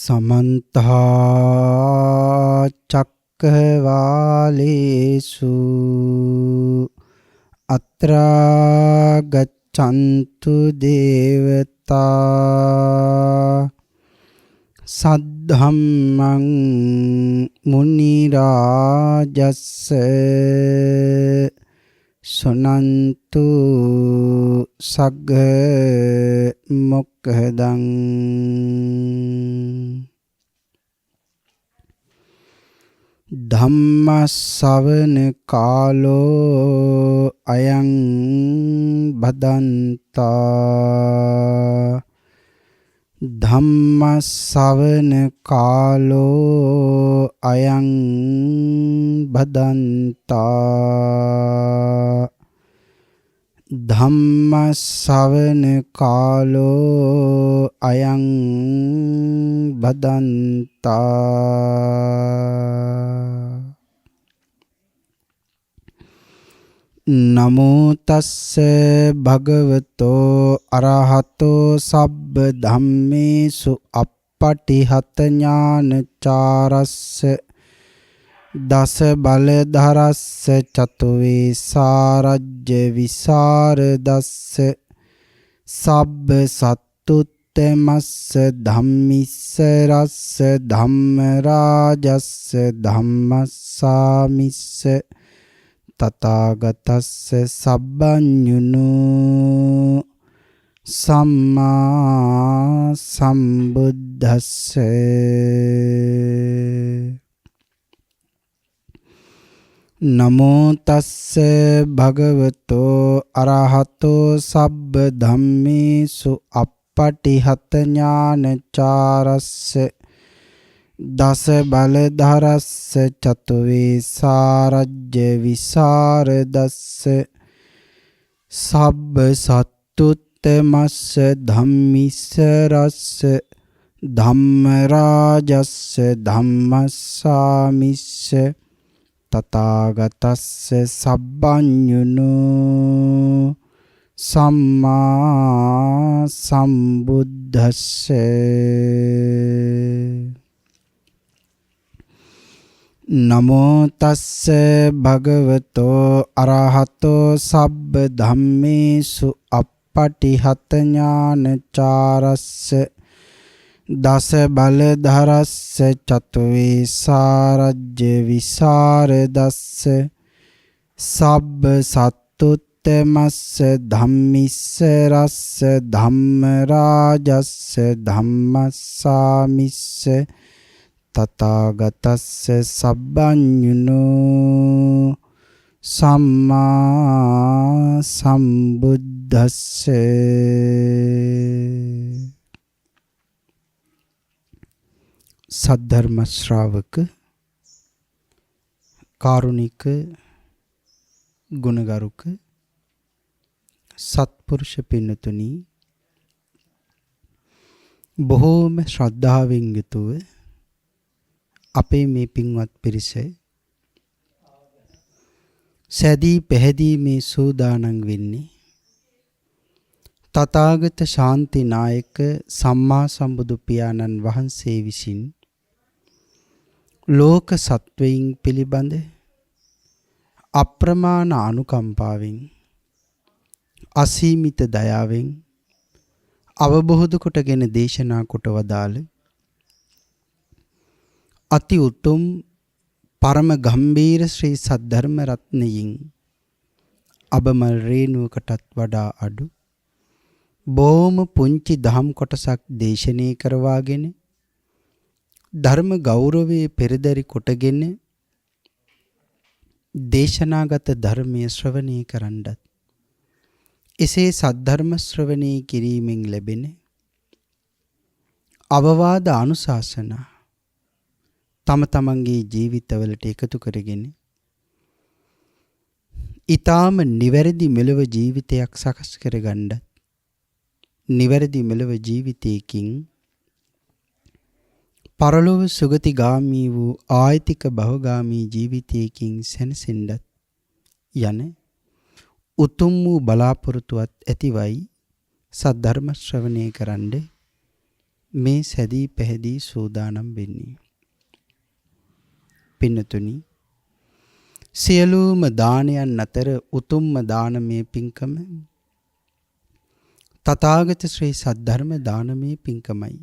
समन्त चक्रवालेषु अत्रा गच्छन्तु देवता सद्धम्मं मुनिराजस्स सुनन्तु सग्ग मोक्खदं धम्मස්සවන කාලෝ අයං බදන්තා ධම්මස්සවන කාලෝ අයං බදන්තා ධම්මස්සවන කාලෝ අයං බදන්තා නමෝ තස්ස භගවතෝ අරහතෝ සබ්බ ධම්මේසු අප්පටිහත ඥානචාරස්ස දස බලධරස්ස චතුවේ සාරජ්‍ය විසරදස්ස සබ්බ සත්තුත්තමස්ස ධම්මිස්ස රස්ස ධම්ම රාජස්ස ධම්මස්සාමිස්ස තථාගතස්ස සබ්බඤුනෝ සම්මා සම්බුද්දස්ස නමෝ තස්ස භගවතෝ අරහතෝ සබ්බ ධම්මේසු අප්පටිහත ඥානචාරස්ස දස බලධරස්ස චතුවේ සාරජ්‍ය විසරදස්ස සබ්බ සත්තුත්තමස්ස ධම්මිස්ස රස්ස ධම්ම රාජස්ස ධම්මස්සාමිස්ස තථාගතස්ස සබ්බඤුනෝ සම්මා සම්බුද්දස්ස නමෝ තස්ස භගවතෝ අරහතෝ සබ්බ ධම්මේසු අප්පටිහත ඥානචාරස්ස දස බලධරස්ස චතුවේ සාරජ්‍ය විසරදස්ස සබ්බ සත්තුත්තමස්ස ධම්මිස්ස රස්ස ධම්ම රාජස්ස ධම්මස්සාමිස්ස තථාගතස්ස සබ්බඤුනෝ සම්මා සම්බුද්දස්ස සද්ධර්ම ශ්‍රාවක කාරුණික ගුණගරුක සත්පුරුෂ පින්නතුනි බොහෝම ශ්‍රද්ධාවෙන් යුතුව අපේ මේ පින්වත් පිරිස සැදී පැහැදී මේ සූදානම් වෙන්නේ තථාගත ශාන්ති නායක සම්මා සම්බුදු පියාණන් වහන්සේ විසින් ලෝක සත්වයින් පිළිබඳ අප්‍රමාණ අනුකම්පාවෙන් අසීමිත දයාවෙන් අවබෝධ කොටගෙන දේශනා කොට වදාළ අති උතුම් පරම ගම්බීර ශ්‍රී සද්ධර්ම රත්නයෙන් අබමල් රේණුවකටත් වඩා අඩු බොහොම පුංචි දහම් කොටසක් දේශනය කරවාගෙන ධර්ම ගෞරවයේ පෙරදරි කොටගෙන දේශනාගත ධර්මයේ ශ්‍රවණය කරන්නත් එසේ සද්ධර්ම ශ්‍රවණය කිරීමෙන් ලැබෙන අවවාද අනුශාසනා තම තමන්ගේ ජීවිතවලට එකතු කරගෙන ඊටාම නිවැරදි මෙලව ජීවිතයක් සකස් කරගන්න නිවැරදි මෙලව ජීවිතයකින් පරලොව සුගතිගාමී වූ ආයතික භවගාමී ජීවිතයකින් සැනසෙන්නත් යන උතුම් වූ බලාපොරොත්තුවත් ඇතිවයි සද්ධර්ම ශ්‍රවණය කරන්නේ මේ සැදී පැහැදී සූදානම් වෙන්නේ. පින්නතුනි, සියලුම දානයන් අතර උතුම්ම දානමය පින්කම තථාගත ශ්‍රී සද්ධර්ම දානමය පින්කමයි.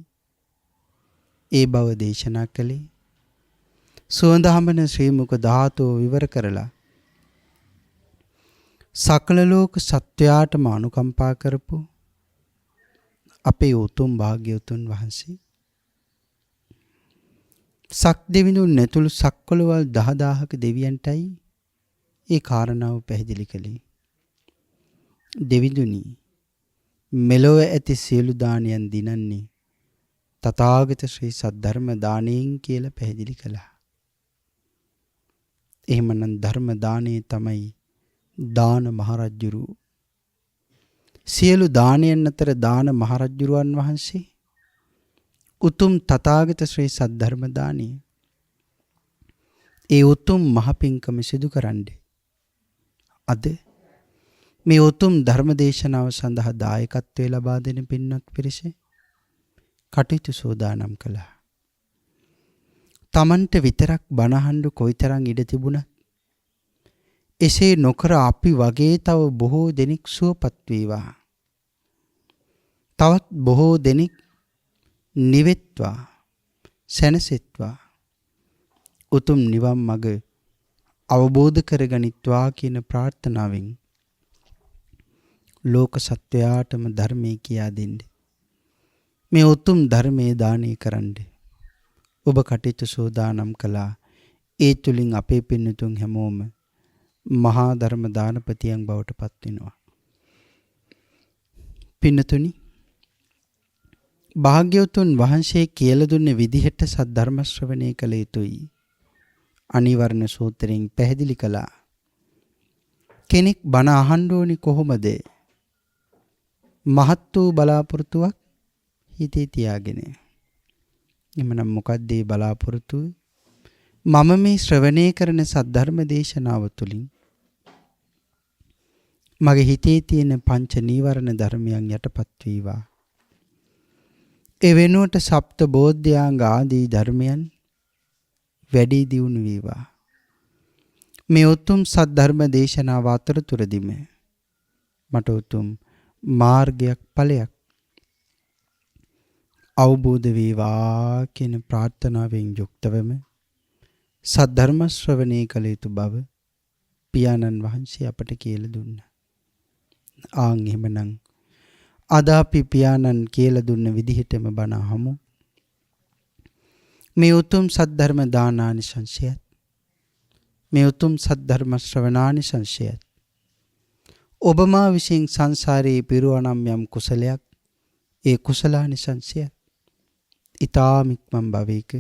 ඒ බව දේශනා කළේ සුවඳහමන ශ්‍රී මුක ධාතුව විවර කරලා සකල ලෝක සත්වයාටම අනුකම්පා කරපු අපේ උතුම් භාග්‍යවතුන් වහන්සේ. සක් දෙවිඳුන් නැතුළු සක්වලවල් 10000ක දෙවියන්ටයි ඒ කාරණාව පැහැදිලි කළේ. දෙවිඳුනි, මෙලොව ඇති සියලු දානයන් දිනන්නේ තථාගත ශ්‍රී සද්ධර්ම දානයෙන් කියලා පැහැදිලි කළා. එහෙමනම් ධර්ම දානය තමයි දාන මහරජුරු. සියලු දානයන් අතර දාන මහරජුරුවන් වහන්සේ උතුම් තථාගත ශ්‍රී සද්ධර්ම දානය. ඒ උතුම් මහ පිංකම සිදු කරන්නේ අද මේ උතුම් ධර්ම දේශනාව සඳහා දායකත්වයේ ලබා දෙන පින්වත් පිරිස කටයුතු සෝදානම් කළා. තමන්ට විතරක් බණ අහන්න කොයිතරම් ඉඩ තිබුණත් එසේ නොකර අපි වගේ තව බොහෝ දෙනෙක් සුවපත් වේවා. තවත් බොහෝ දෙනෙක් නිවෙත්වා, සැනසෙත්වා, උතුම් නිවන් මඟ අවබෝධ කරගනිත්වා කියන ප්‍රාර්ථනාවෙන් ලෝක සත්වයාටම ධර්මයේ කියා දෙන්නේ. මේ උතුම් ධර්මයේ දානය කරන්නේ ඔබ කටයුතු සෝදානම් කළා. ඒ තුලින් අපේ පින්නතුන් හැමෝම මහා ධර්ම දානපතියන් බවට පත් වෙනවා. පින්නතුනි, භාග්‍යවතුන් වහන්සේ කියලා දුන්න විදිහට සද්ධර්ම ශ්‍රවණය කළ යුතුයි. අනිවර්ණ සූත්‍රයෙන් පැහැදිලි කළා. කෙනෙක් බණ අහන්න ඕනි කොහොමද? මහත් වූ බලාපොරොත්තුවක් හිතේ තියාගෙන. එමනම් මොකක්ද ඒ බලාපොරොත්තුව? මම මේ ශ්‍රවණය කරන සද්ධර්ම දේශනාව තුළින් මගේ හිතේ තියෙන පංච නීවරණ ධර්මයන් යටපත් වේවා. ඒ වෙනුවට සප්ත බෝධ්‍යාංග ආදී ධර්මයන් වැඩි දියුණු වේවා. මේ උතුම් සද්ධර්ම දේශනාව අතරතුරදීම මට උතුම් මාර්ගයක් ඵලයක් අවබෝධ වේවා කියන ප්‍රාර්ථනාවෙන් යුක්තවම සද්ධර්ම ශ්‍රවණය කළ යුතු බව පියාණන් වහන්සේ අපට කියලා දුන්නා. ආන් එහෙමනම් අද අපි පියාණන් කියලා දුන්න විදිහටම බණ අහමු. මේ උතුම් සද්ධර්ම දානානිසංසයත්, මේ උතුම් සද්ධර්ම ශ්‍රවණානිසංසයත් ඔබ මා විසින් සංසාරයේ පිරුවනම් යම් කුසලයක්, ඒ කුසලානිසංසයත් ඊ타ම ඉක්මන් භවයක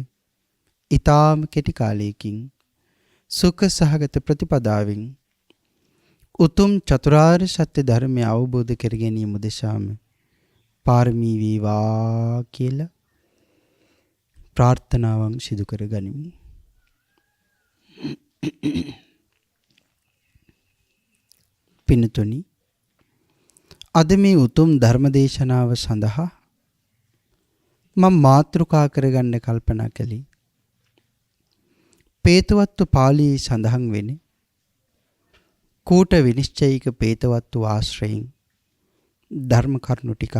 ඊ타ම කෙටි කාලයකින් සුඛ සහගත ප්‍රතිපදාවෙන් උතුම් චතුරාර්ය සත්‍ය ධර්මය අවබෝධ කර ගැනීම උදෙසාම පාරමී වේවා කියලා ප්‍රාර්ථනාවන් සිදු කර ගනිමු. පින්තුනි, අද මේ උතුම් ධර්ම දේශනාව සඳහා මම මාතෘකා කරගන්න කල්පනා කළේ පේතවත්තු පාළියේ සඳහන් වෙන කූට විනිශ්චයික පේතවත්තු ආශ්‍රයෙන් ධර්ම කරුණු ටික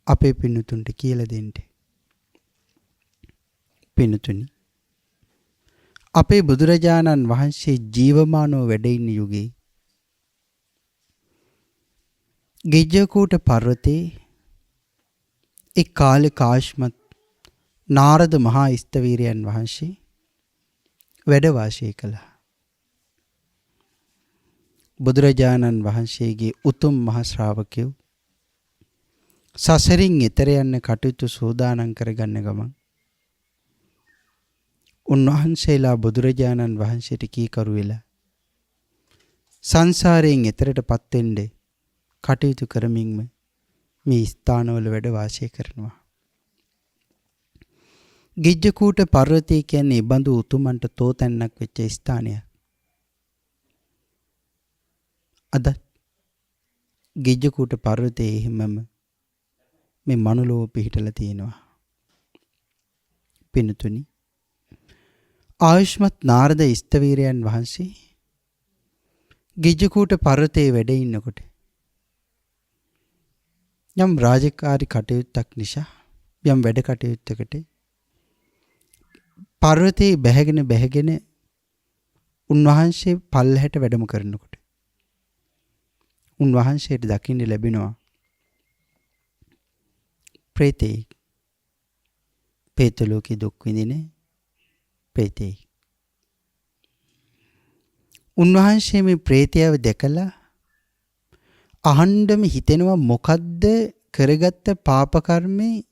අපේ පින්තුන්ට කියලා දෙන්න. පින්තුනි, අපේ බුදුරජාණන් වහන්සේ ජීවමානව වැඩ ඉන්න යුගයේ ගිජ්ජකූට පර්වතයේ එක් කාලේ කාශ්මත් නාරද මහා ස්තවීරයන් වහන්සේ වැඩ වාසය කළා. බුදුරජාණන් වහන්සේගේ උතුම් මහ ශ්‍රාවකයෝ සසරින් එතර යන්න කටයුතු සූදානම් කරගන්න ගමන් උන්වහන්සේලා බුදුරජාණන් වහන්සේට කීකරු වෙලා සංසාරයෙන් එතරටපත් වෙන්න කටයුතු කරමින්ම මේ ස්ථානවල වැඩ වාසය කරනවා. ගිජ්ජකූට පර්වතය කියන්නේ බඳු උතුමන්ට තෝතැන්නක් වෙච්ච ස්ථානයක්. අද ගිජ්ජකූට පර්වතයේ හිමම මේ මනුලෝ පිහිටලා තියෙනවා. පින්තුනි, ආයුෂ්මත් නාරද ස්තවීරයන් වහන්සේ ගිජ්ජකූට පර්වතයේ වැඩ ඉන්නකොට යම් රාජකාරී කටයුත්තක් නිසා යම් වැඩ කටයුත්තකට පර්වතයේ බැහැගෙන උන්වහන්සේ පල්ලහැට වැඩම කරනකොට උන්වහන්සේට දකින්න ලැබෙනවා ප්‍රේතෙක්. ප්‍රේත ලෝකේ දුක් විඳින ප්‍රේතෙක්. උන්වහන්සේ මේ ප්‍රේතයව දැකලා අහන්නම හිතෙනවා මොකද්ද කරගත්ත පාප කර්මේ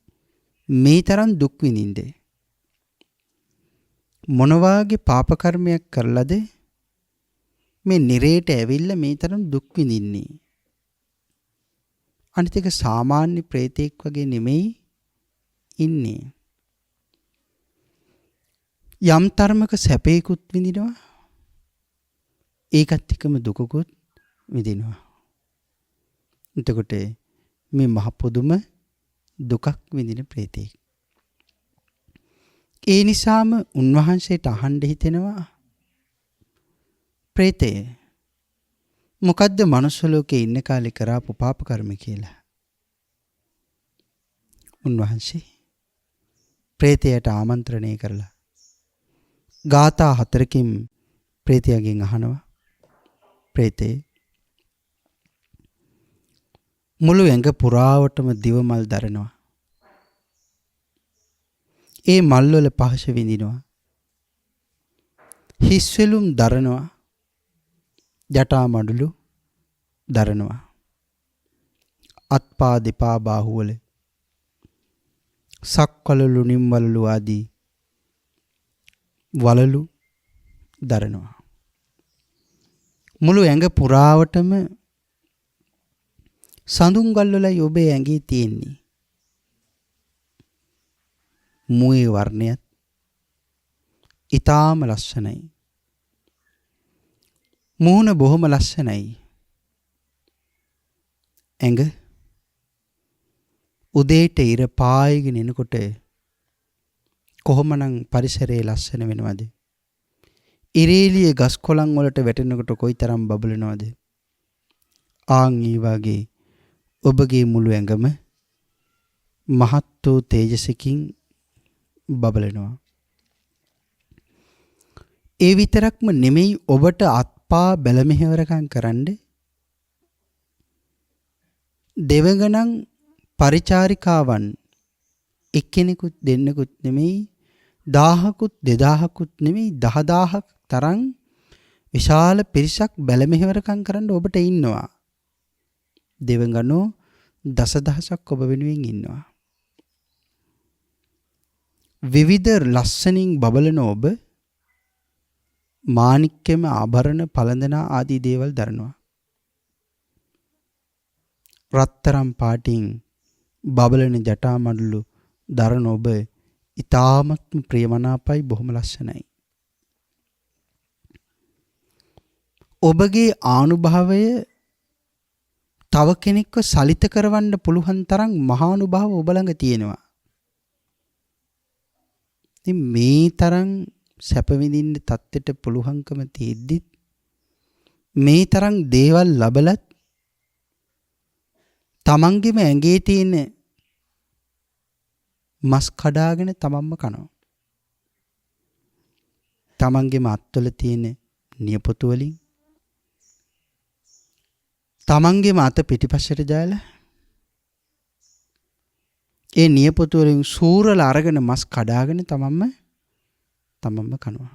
මේ තරම් දුක් විඳින්ද? මොන වාගේ පාප කර්මයක් කරලාද මේ නිරේට ඇවිල්ලා මේ තරම් දුක් විඳින්නේ? අනිත් එක සාමාන්‍ය ප්‍රේතෙක් වගේ නෙමෙයි ඉන්නේ. යම් තරමක සැපේකුත් විඳිනවා, ඒකත් එක්කම දුකකුත් විඳිනවා. එතකොට මේ මහ පොදුම දුකක් විඳින ප්‍රේතෙක්. ඒ නිසාම උන්වහන්සේට අහන්න හිතෙනවා ප්‍රේතය මොකද්ද මනුස්ස ලෝකේ ඉන්න කාලේ කරාපු පාප කර්ම කියලා. උන්වහන්සේ ප්‍රේතයට ආමන්ත්‍රණය කරලා ගාථා 4කින් ප්‍රේතයාගෙන් අහනවා, ප්‍රේතේ මුළු ඇඟ පුරාවටම දිව මල් දරනවා. ඒ මල් වල පහස විඳිනවා. හිස්වෙලුම් දරනවා. ජටා මඩලු දරනවා. අත්පා දෙපා බාහුවල සක්වලලු නිම්වලලු ආදී වලලු දරනවා. මුළු ඇඟ පුරාවටම සඳුන් ගල් වලයි ඔබේ ඇඟේ තියෙන්නේ. මුවේ වර්ණයත් ඊටාම ලස්සනයි. මූණ බොහොම ලස්සනයි. ඇඟ උදේට ඉර පායගෙන එනකොට කොහොමනම් පරිසරයේ ලස්සන වෙනවද? ඉරේලිය ගස් කොළන් වලට වැටෙනකොට කොයිතරම් බබලනවද? ආන් ඒ වගේ ඔබගේ මුළු ඇඟම මහත් වූ තේජසකින් බබලනවා. ඒ විතරක්ම නෙමෙයි, ඔබට අත්පා බැල මෙහෙවරකම් කරන්න දෙවඟනම් පරිචාරිකාවන් එක්කෙනෙකුත් දෙන්නෙකුත් නෙමෙයි, 1000කුත් 2000කුත් නෙමෙයි, 10000ක් තරම් විශාල පිරිසක් බැල මෙහෙවරකම් කරන්න ඔබට ඉන්නවා. දෙවඟනෝ දසදහසක් ඔබ වෙනුවෙන් ඉන්නවා. විවිධ ලස්සනින් බබලන ඔබ මාණික්කෙම ආභරණ පළඳනා ආදී දේවල් දරනවා. රත්තරම් පාටින් බබලන ජටා මඩලු දරන ඔබ ඊ타මත්ම ප්‍රියමනාපයි, බොහොම ලස්සනයි. ඔබගේ ආනුභාවය තව කෙනෙක්ව සලිත කරවන්න පුළුවන් තරම් මහානුභාව ඔබ ළඟ තියෙනවා. ඉතින් මේ තරම් සැප විඳින්න තත්ත්වයට පුළුවන්කම තියෙද්දි මේ තරම් දේවල් ලබලත් තමන්ගේම ඇඟේ තියෙන මස් කඩාගෙන තමන්ම කනවා. තමන්ගේම අත්වල තියෙන නියපොතු වලින් තමන්ගේම අත පිටිපස්සට දාලා ඒ නියපොතු වලින් සූරලා අරගෙන මස් කඩාගෙන තමන්ම කනවා.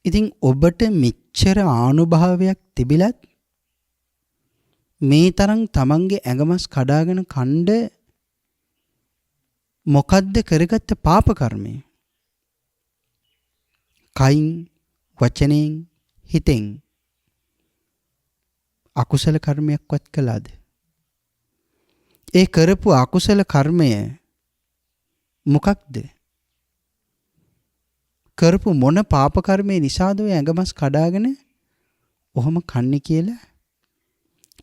ඉතින් ඔබට මෙච්චර ආනුභාවයක් තිබිලත් මේ තරම් තමන්ගේ ඇඟමස් කඩාගෙන කණ්ඩ මොකද්ද කරගත්ත පාප කර්මය? කයින්, වචනෙන්, හිතෙන් අකුසල කර්මයක්වත් කළාද? ඒ කරපු අකුසල කර්මය මොකක්ද? කරපු මොන පාප කර්මයේ නිසාද ඔය ඇඟමස් කඩාගෙන ඔහොම කන්නේ කියලා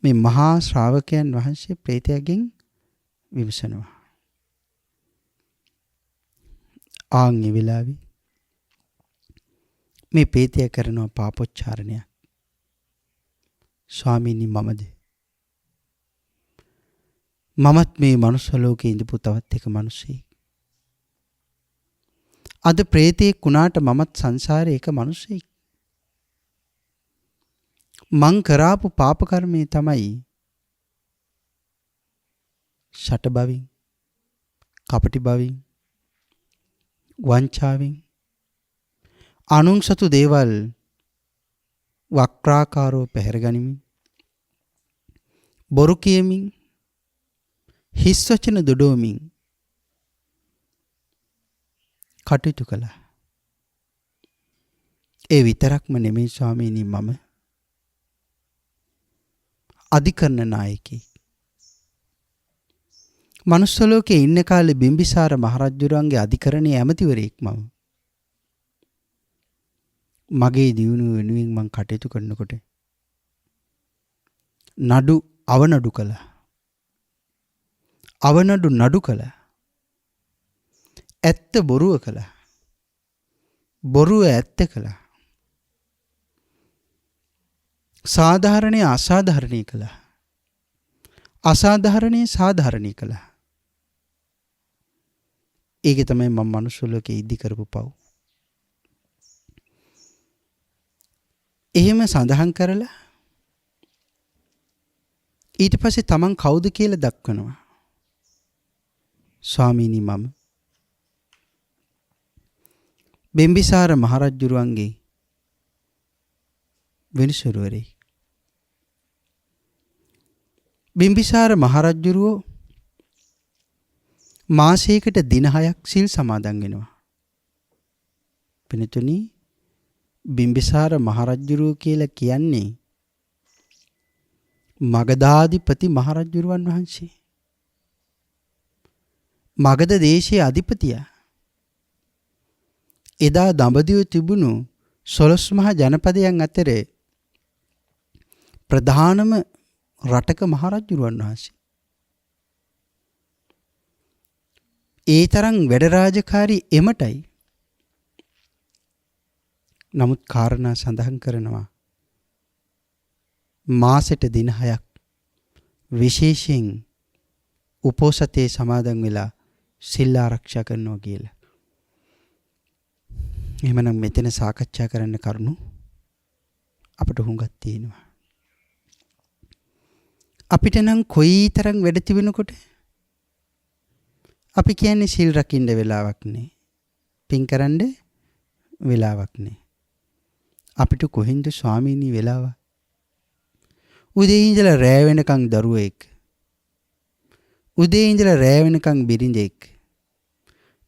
මේ මහා ශ්‍රාවකයන් වහන්සේ ප්‍රේතයාගෙන් විමසනවා. ආන්ගේ වෙලාවේ මේ ප්‍රේතයා කරනවා පාපොච්චාරණයක්. ස්වාමීනි මමද? මමත් මේ මනුස්ස ලෝකේ ඉඳපු තවත් එක මිනිසෙක්. අද ප්‍රේතෙක් වුණාට මමත් සංසාරේ එක මිනිසෙක්. මං කරාපු පාප කර්මය තමයි ෂට බවින්, කපටි බවින්, වංචාවෙන්, අනුන් සතු දේවල් වක්‍රාකාරව පැහැරගනිමින්, බොරු කියමින්, හිස් වචන දොඩවමින් කටයුතු කළා. ඒ විතරක්ම නෙමෙයි ස්වාමීනි, මම අධිකරණ නායකයෙක්. මනුස්ස ලෝකේ ඉන්න කාලේ බිම්බිසාර මහරජුරන්ගේ අධිකරණයේ ඇමතිවරයෙක් මම. මගේ දියුණුව වෙනුවෙන් මං කටයුතු කරනකොට නඩු අවනඩු කළා. අවනඩු නඩු කළා. ඇත්ත බොරුව කළා. බොරුව ඇත්ත කළා. සාධාරණය අසාධාරණය කළා. අසාධාරණය සාධාරණය කළා. ඒක තමයි මම මනුස්ස ලෝකේ ඉදි කරපු පව්. එහෙම සඳහන් කරලා ඊට පස්සේ තමන් කවුද කියලා දක්වනවා. ස්වාමීනි මම බිම්බිසාර මහරජුරුවන්ගේ වෙනසුරුවරේ. බිම්බිසාර මහරජුරුවෝ මාසයකට දින 6ක් සිල් සමාදන් වෙනවා. පින්තුනි, බිම්බිසාර මහරජුරුවෝ කියලා කියන්නේ මගධාධිපති මහරජුරුවන් වහන්සේ. මගධ දේශයේ අධිපතියා. එදා දඹදිව තිබුණු 12 මහා ජනපදයන් අතරේ ප්‍රධානම රටක මහරජුරුවන් වහන්සේ. ඒ තරම් වැඩ රාජකාරී එමටයි. නමුත් කාරණා සඳහන් කරනවා මාසෙට දින 6ක් විශේෂයෙන් උපෝසතේ සමාදන් වෙලා සිල් ආරක්ෂා කරනවා කියලා. එහෙමනම් මෙතන සාකච්ඡා කරන්න කරුණු අපිට හුඟක් තියෙනවා. අපිට නම් කොයිතරම් වැඩ තිබෙනකොට අපි කියන්නේ සිල් රකින්න වෙලාවක් නෑ. පින් කරන්න වෙලාවක් නෑ. අපිට කොහෙන්ද ස්වාමීනි වෙලාව? උදේ ඉඳලා රෑ වෙනකන් දරුවෙක්. උදේ ඉඳලා රෑ වෙනකන් බිරිඳෙක්.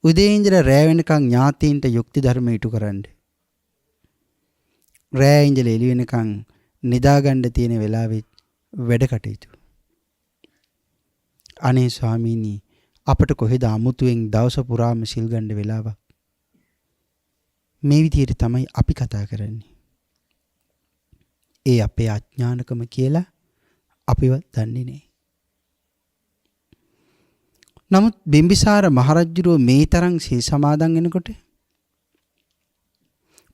උදේ ඉඳලා රෑ වෙනකන් ඥාතීන්ට යුක්ති ධර්ම ඉටු කරන්න. රෑ ඉඳලා එළි වෙනකන් නිදාගන්න තියෙන වෙලාවෙත් වැඩ කටයුතු. අනේ ස්වාමීනි, අපට කොහෙද අමුතුවෙන් දවස පුරාම සිල් ගන්න වෙලාවක්? මේ විදිහට තමයි අපි කතා කරන්නේ. ඒ අපේ අඥානකම කියලා අපිව දන්නේ නැහැ. නමුත් බිම්බිසාර මහරජුරෝ මේ තරම් සිල් සමාදන් වෙනකොට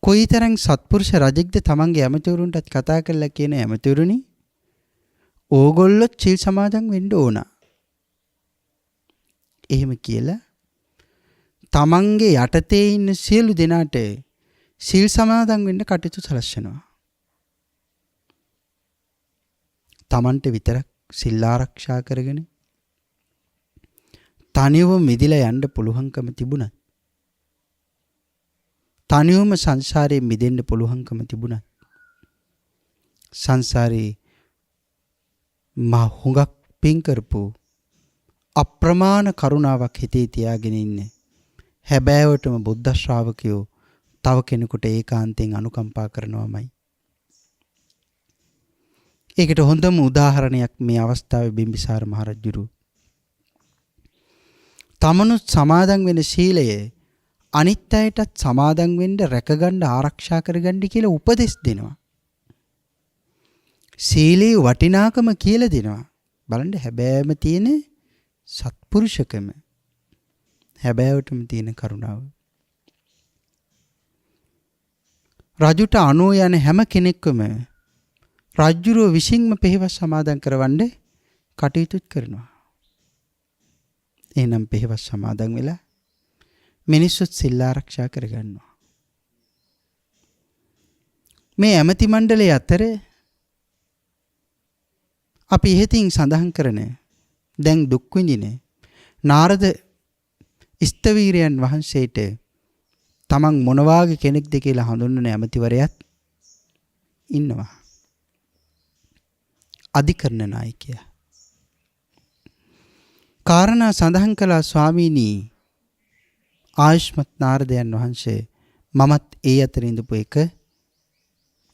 කොයිතරම් සත්පුරුෂ රජෙක්ද තමන්ගේ ඇමතිවරුන්ටත් කතා කරලා කියන ඇමතිවරුනි, ඕගොල්ලෝ සිල් සමාදන් වෙන්න ඕන. එහෙම කියලා තමන්ගේ යටතේ ඉන්න සියලු දෙනාට සිල් සමාදන් වෙන්න කටයුතු සලස්වනවා. තමන්ට විතරක් සිල් ආරක්ෂා කරගෙන තනියම මිදිලා යන්න පුළුවන්කම තිබුණත්, තනියම සංසාරේ මිදෙන්න පුළුවන්කම තිබුණත්, සංසාරේ මහ හුඟක් පින් කරපු අප්‍රමාණ කරුණාවක් හිතේ තියාගෙන ඉන්නේ හැබෑවටම බුද්ධ ශ්‍රාවකයෝ තව කෙනෙකුට ඒකාන්තයෙන් අනුකම්පා කරනවාමයි. ඒකට හොඳම උදාහරණයක් මේ අවස්ථාවේ බිම්බිසාර මහරජුරු තමනුත් සමාදන් වෙන සීලය අනිත් අයටත් සමාදන් වෙන්න, රැකගන්න, ආරක්ෂා කරගන්න කියලා උපදෙස් දෙනවා. සීලේ වටිනාකම කියලා දෙනවා. බලන්න හැබෑම තියෙන සත්පුරුෂකම. හැබෑවටම තියෙන කරුණාව. රජුට අනෝ යන හැම කෙනෙක්වම රජුරෝ විසින්ම පෙහෙවස් සමාදන් කරවන්න කටයුතු කරනවා. එහෙනම් පෙහෙවස් සමාදන් වෙලා මිනිස්සුත් සිල් ආරක්ෂා කරගන්නවා. මේ ඇමති මණ්ඩලයේ අතර අපි ඉහතින් සඳහන් කරන දැන් දුක් විඳින නාරද ස්තවීරයන් වහන්සේට තමන් මොන වාගේ කෙනෙක්ද කියලා හඳුන්වන ඇමතිවරයාත් ඉන්නවා. අධිකරණ නායකයා. කාරණා සඳහන් කළා ස්වාමීනි ආයුෂ්මත් නාරදයන් වහන්සේ මමත් ඒ අතර ඉඳපු එක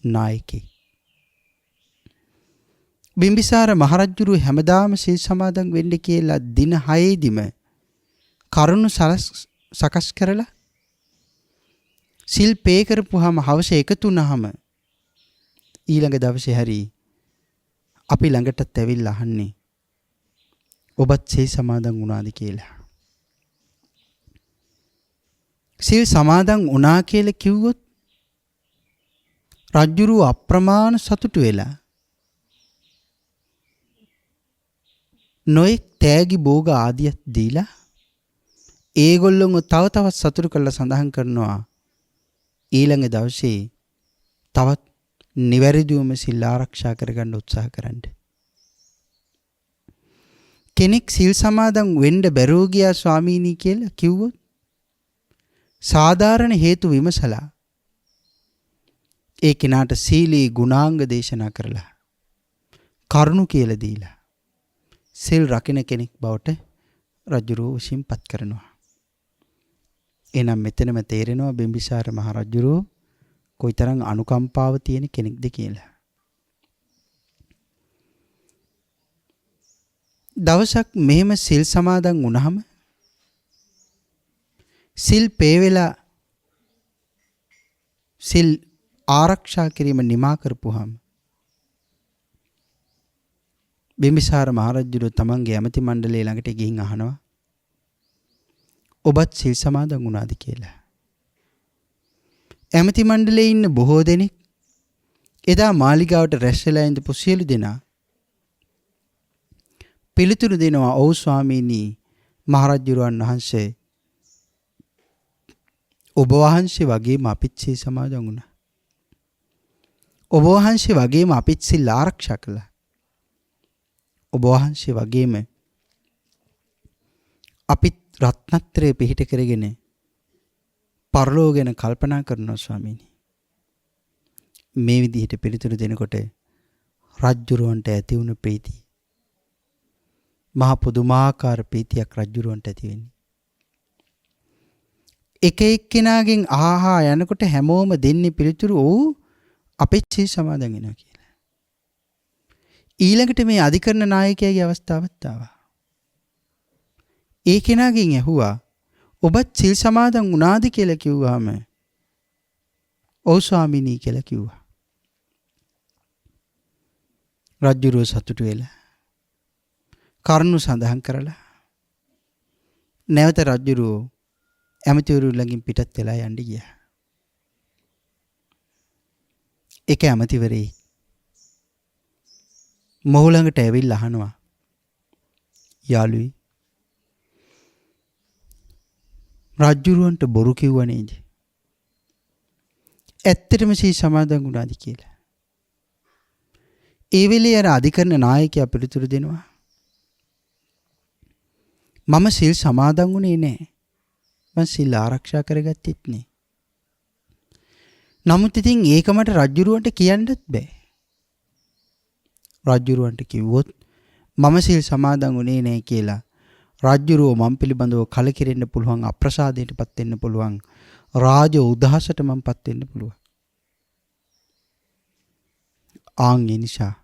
නායකයෙක්. බිම්බිසාර මහරජුරු හැමදාම සීල් සමාදන් වෙන්න කියලා දින 6 දිම කරුණු සකස් කරලා සිල් පේ කරපුවාම හවස එකතු වුණාම ඊළඟ දවසේ හරි අපි ළඟටත් ඇවිල්ලා අහන්නේ ඔබත් සීල් සමාදන් වුණාද කියලා. සීල් සමාදන් වුණා කියලා කිව්වොත් රජුරු අප්‍රමාණ සතුටු වෙලා නොයෙක් තෑගි භෝග ආදියත් දීලා ඒගොල්ලොන්ව තව තවත් සතුටු කරලා සඳහන් කරනවා ඊළඟ දවසේ තවත් නිවැරදිවම සිල් ආරක්ෂා කරගන්න උත්සාහ කරන්න. කෙනෙක් සිල් සමාදන් වෙන්න බැරුව ගියා ස්වාමීනි කියලා කිව්වොත් සාධාරණ හේතු විමසලා ඒ කෙනාට සීලී ගුණාංග දේශනා කරලා කරුණු කියලා දීලා සිල් රකින්න කෙනෙක් බවට රජුරෝ විසින්පත් කරනවා. එනම් මෙතනම තේරෙනවා බිම්බිසාර මහ රජුරෝ කොයිතරම් අනුකම්පාව තියෙන කෙනෙක්ද කියලා. දවසක් මෙහෙම සිල් සමාදන් වුණාම සිල් පේවෙලා සිල් ආරක්ෂා කිරීම නිමා කරපුවාම බිම්බිසාර මහ රජුරෝ තමන්ගේ ඇමති මණ්ඩලය ළඟට ගිහින් අහනවා ඔබත් සිල් සමාදන් වුණාද කියලා. ඇමති මණ්ඩලයේ ඉන්න බොහෝ දෙනෙක් එදා මාලිගාවට රැස් වෙලා ඉඳපු සියලු දෙනා පිළිතුරු දෙනවා ඔව් ස්වාමීනි මහරජුරුවන් වහන්සේ ඔබ වහන්සේ වගේම අපිත් සිල් සමාදන් වුණා. ඔබ වහන්සේ වගේම අපිත් සිල් ආරක්ෂා කළා. ඔබ වහන්සේ වගේම අපිත් රත්නත්‍රයේ පිහිට කරගෙන පරලෝක ගැන කල්පනා කරනවා ස්වාමීනි. මේ විදිහට පිළිතුරු දෙනකොට රජුරවන්ට ඇති වුණ ප්‍රීතිය මහා පුදුමාකාර ප්‍රීතියක් රජුරවන්ට ඇති වෙන්නේ. එක එක්කෙනාගෙන් ආහා යනකොට හැමෝම දෙන්නේ පිළිතුරු ඔව් අපිත් සිල් සමාදන් වෙනවා කියලා. ඊළඟට මේ අධිකරණ නායකයාගේ අවස්ථාවත් ආවා. ඒ කෙනාගෙන් ඇහුවා ඔබත් සිල් සමාදන් වුණාද කියලා කිව්වහම ඔව් ස්වාමීනි කියලා කිව්වා. රජුරෝ සතුටු වෙලා කරුණු සඳහන් කරලා නැවත රජුරෝ ඇමතිවරු ළඟින් පිටත් වෙලා යන්න ගියා. එක ඇමතිවරේ මොහු ළඟට ඇවිල්ලා අහනවා යාළුවී රජුරවන්ට බොරු කිව්ව නේද? ඇත්තටම සී සමාදන් වුණාද කියලා. ඒ වෙලේ අර අධිකරණ නායකයා පිළිතුරු දෙනවා මම සිල් සමාදන් වුණේ නැහැ. මම සිල් ආරක්ෂා කරගත්තෙත් නෑ. නමුත් ඉතින් ඒක මට රජුරවන්ට කියන්නත් බෑ. රජුරවන්ට කිව්වොත් මම සිල් සමාදන් වුණේ නැහැ කියලා රජුරෝ මම පිළිබඳව කලකිරෙන්න පුළුවන්, අප්‍රසාදයටපත් වෙන්න පුළුවන්, රාජ උදහසට මමපත් වෙන්න පුළුවන්. ආන් ඒ නිසා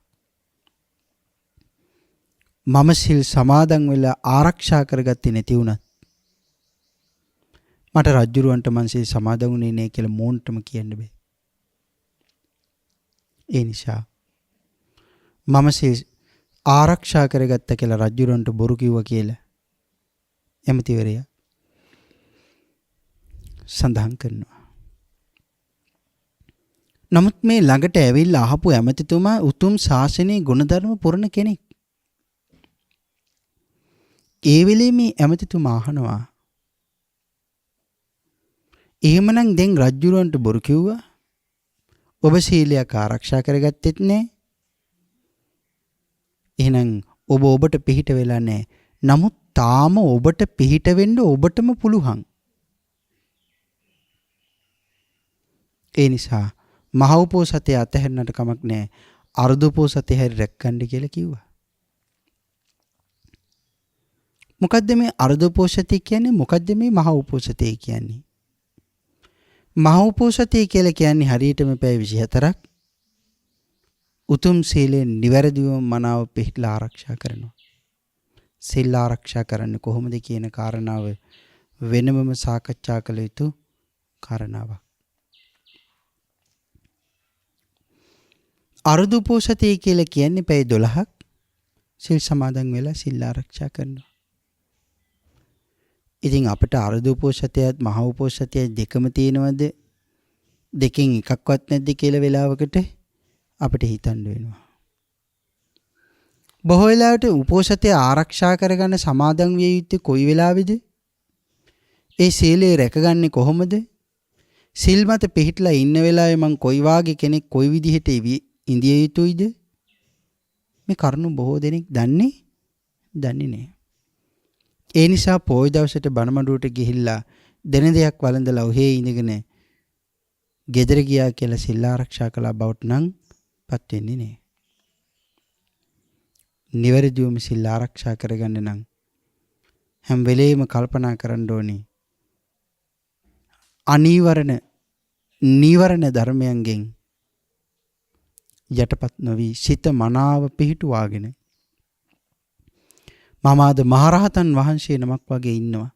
මම සිල් සමාදන් වෙලා ආරක්ෂා කරගත්තේ නැති වුණත් මට රජුරවන්ට මං සිල් සමාදන් වුණේ නැහැ කියලා මෝන්ටම කියන්න බෑ. ඒ නිසා මම සිල් ආරක්ෂා කරගත්ත කියලා රජුරන්ට බොරු කිව්වා කියලා එමෙතිවරයා සඳහන් කරනවා. නමුත් මේ ළඟට ඇවිල්ලා අහපු ඇමතිතුමා උතුම් ශාසනයේ ගුණධර්ම පුරන කෙනෙක්. ඒ වෙලේ මේ ඇමතිතුමා අහනවා, එහෙමනම් දැන් රජුරන්ට බොරු කිව්වා, ඔබ සීලයක් ආරක්ෂා කරගත්තෙත් නෑ. එහෙනම් ඔබ ඔබට පිහිට වෙලා නෑ. නමුත් තාම ඔබට පිහිට වෙන්න ඔබටම පුළුවන්. ඒ නිසා මහ උපෝසතේ අතහැරන්නට කමක් නෑ. අර්ධ උපෝසතේ හැරි රැක්කන්න කියලා කිව්වා. මොකද්ද මේ අර්ධ උපෝසතේ කියන්නේ? මොකද්ද මේ මහ උපෝසතේ කියන්නේ? මහ උපෝසතේ කියලා කියන්නේ හරියටම පැය 24ක් උතුම් සීලෙන් නිවැරදිවම මනාව පිළිලා ආරක්ෂා කරනවා. සීල ආරක්ෂා කරන්නේ කොහොමද කියන කාරණාව වෙනමම සාකච්ඡා කළ යුතු කාරණාවක්. අර්ධ උපෝසතේ කියලා කියන්නේ පැය 12ක් සිල් සමාදන් වෙලා සිල් ආරක්ෂා කරනවා. ඉතින් අපිට අර්ධ උපෝසතයත් මහ උපෝසතයත් දෙකම තියෙනවද? දෙකෙන් එකක්වත් නැද්ද කියලා වෙලාවකට අපිට හිතන්න වෙනවා. බොහෝ වෙලාවට උපෝසතය ආරක්ෂා කරගන්න සමාදන් විය යුත්තේ කොයි වෙලාවේද? ඒ සීලය රැකගන්නේ කොහොමද? සිල් මත පිහිටලා ඉන්න වෙලාවේ මං කොයි වාගේ කෙනෙක් කොයි විදිහට ඉඳිය යුතුයිද? මේ කරුණු බොහෝ දෙනෙක් දන්නේ නැහැ. ඒ නිසා පොයි දවසට බණමඩුවට ගිහිල්ලා දෙන දෙයක් වළඳලා ඔහේ ඉඳගෙන ගෙදර ගියා කියලා සිල් ආරක්ෂා කළා බවට නම් පත් වෙන්නේ නැහැ. නිවැරදිවම සිල් ආරක්ෂා කරගන්න නම් හැම වෙලේම කල්පනා කරන්න ඕනේ නීවරණ ධර්මයන්ගෙන් යටපත් නොවි සිත මනාව පිහිටුවාගෙන මම අද මහරහතන් වහන්සේ නමක් වගේ ඉන්නවා.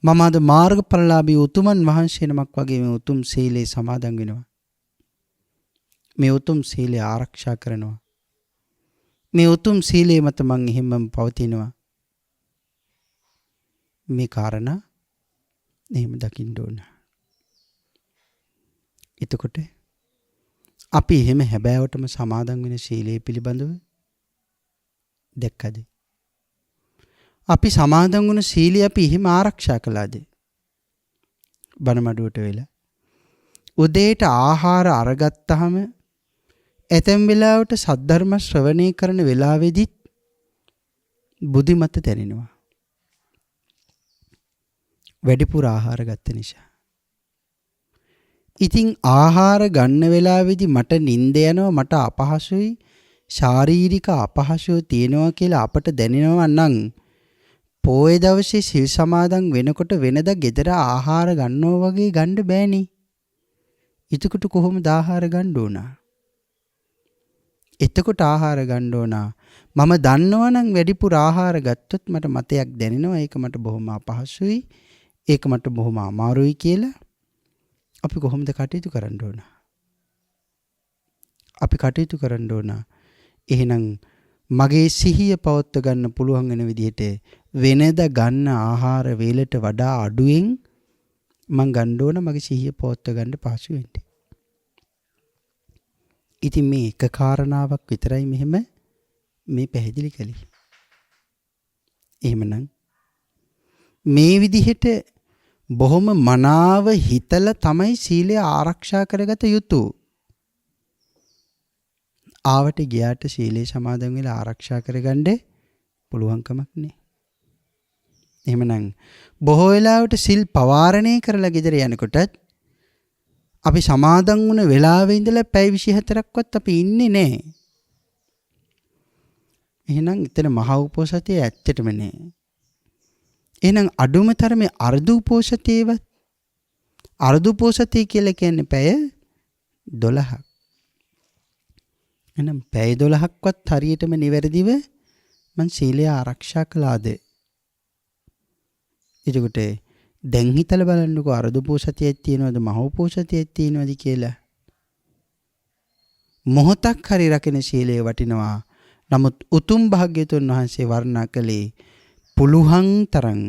මම අද මාර්ගඵලලාභී උතුමන් වහන්සේ නමක් වගේ මේ උතුම් සීලේ සමාදන් වෙනවා. මේ උතුම් සීලය ආරක්ෂා කරනවා. මේ උතුම් සීලේ මත මං එහෙමම පවතිනවා. මේ කාරණා එහෙම දකින්න ඕන. එතකොට අපි එහෙම හැබෑවටම සමාදන් වෙන සීලය පිළිබඳව දැක්කද? අපි සමාදන් වුණ සීලය අපි එහෙම ආරක්ෂා කළාද? බණමඩුවට වෙලා උදේට ආහාර අරගත්තාම ඇතැම් වෙලාවට සද්ධර්ම ශ්‍රවණය කරන වෙලාවෙදිත් බුද්ධිමත් දැනෙනවා. වැඩිපුර ආහාර ගත්ත නිසා. ඉතින් ආහාර ගන්න වෙලාවේදී මට නිින්ද යනවා, මට අපහසුයි, ශාරීරික අපහසුව තියෙනවා කියලා අපට දැනෙනවා නම් පොයේ දවසේ සිල් සමාදන් වෙනකොට වෙනදා ගෙදර ආහාර ගන්නවා වගේ ගන්න බෑනේ. එතකොට කොහොමද ආහාර ගන්න ඕන? එතකොට ආහාර ගන්න ඕන. මම දන්නවා නම් වැඩිපුර ආහාර ගත්තොත් මට මතයක් දැනෙනවා. ඒක මට බොහොම අපහසුයි. ඒක මට බොහොම අමාරුයි කියලා. අපි කොහොමද කටයුතු කරන්න ඕන? අපි කටයුතු කරන්න ඕන. එහෙනම් මගේ සිහිය පවත්ව ගන්න පුළුවන් වෙන විදිහට වෙනද ගන්න ආහාර වේලට වඩා අඩුවෙන් මං ගන්න ඕන මගේ සිහිය පවත්ව ගන්න පහසු වෙන්න. ඉතින් මේ එක කාරණාවක් විතරයි මෙහෙම මේ පැහැදිලි කළේ. එහෙමනම් මේ විදිහට බොහොම මනාව හිතලා තමයි සීලය ආරක්ෂා කරගත යුතු. ආවට ගියාට සීලේ සමාදන් වෙලා ආරක්ෂා කරගන්න පුළුවන් කමක් නැහැ. එහෙමනම් බොහෝ වෙලාවට සිල් පවාරණය කරලා ගෙදර යනකොටත් අපි සමාදන් වුණ වෙලාවේ ඉඳලා පැය 24ක්වත් අපි ඉන්නේ නැහැ. එහෙනම් එතන මහා උපෝසතය ඇත්තටම නැහැ. එහෙනම් අඩුම තරමේ අර්ධ උපෝසතේවත් අර්ධ උපෝසතේ කියලා කියන්නේ පැය 12ක්. එහෙනම් පැය 12ක්වත් හරියටම නිවැරදිව මං සීලය ආරක්ෂා කළාද? එතකොට දැන් හිතලා බලන්නකෝ අර්ධ උපෝසතයක් තියෙනවද මහ උපෝසතයක් තියෙනවද කියලා. මොහොතක් හරි රකින ශීලය වටිනවා. නමුත් උතුම් භාග්‍යතුන් වහන්සේ වර්ණනා කළේ පුළුවන් තරම්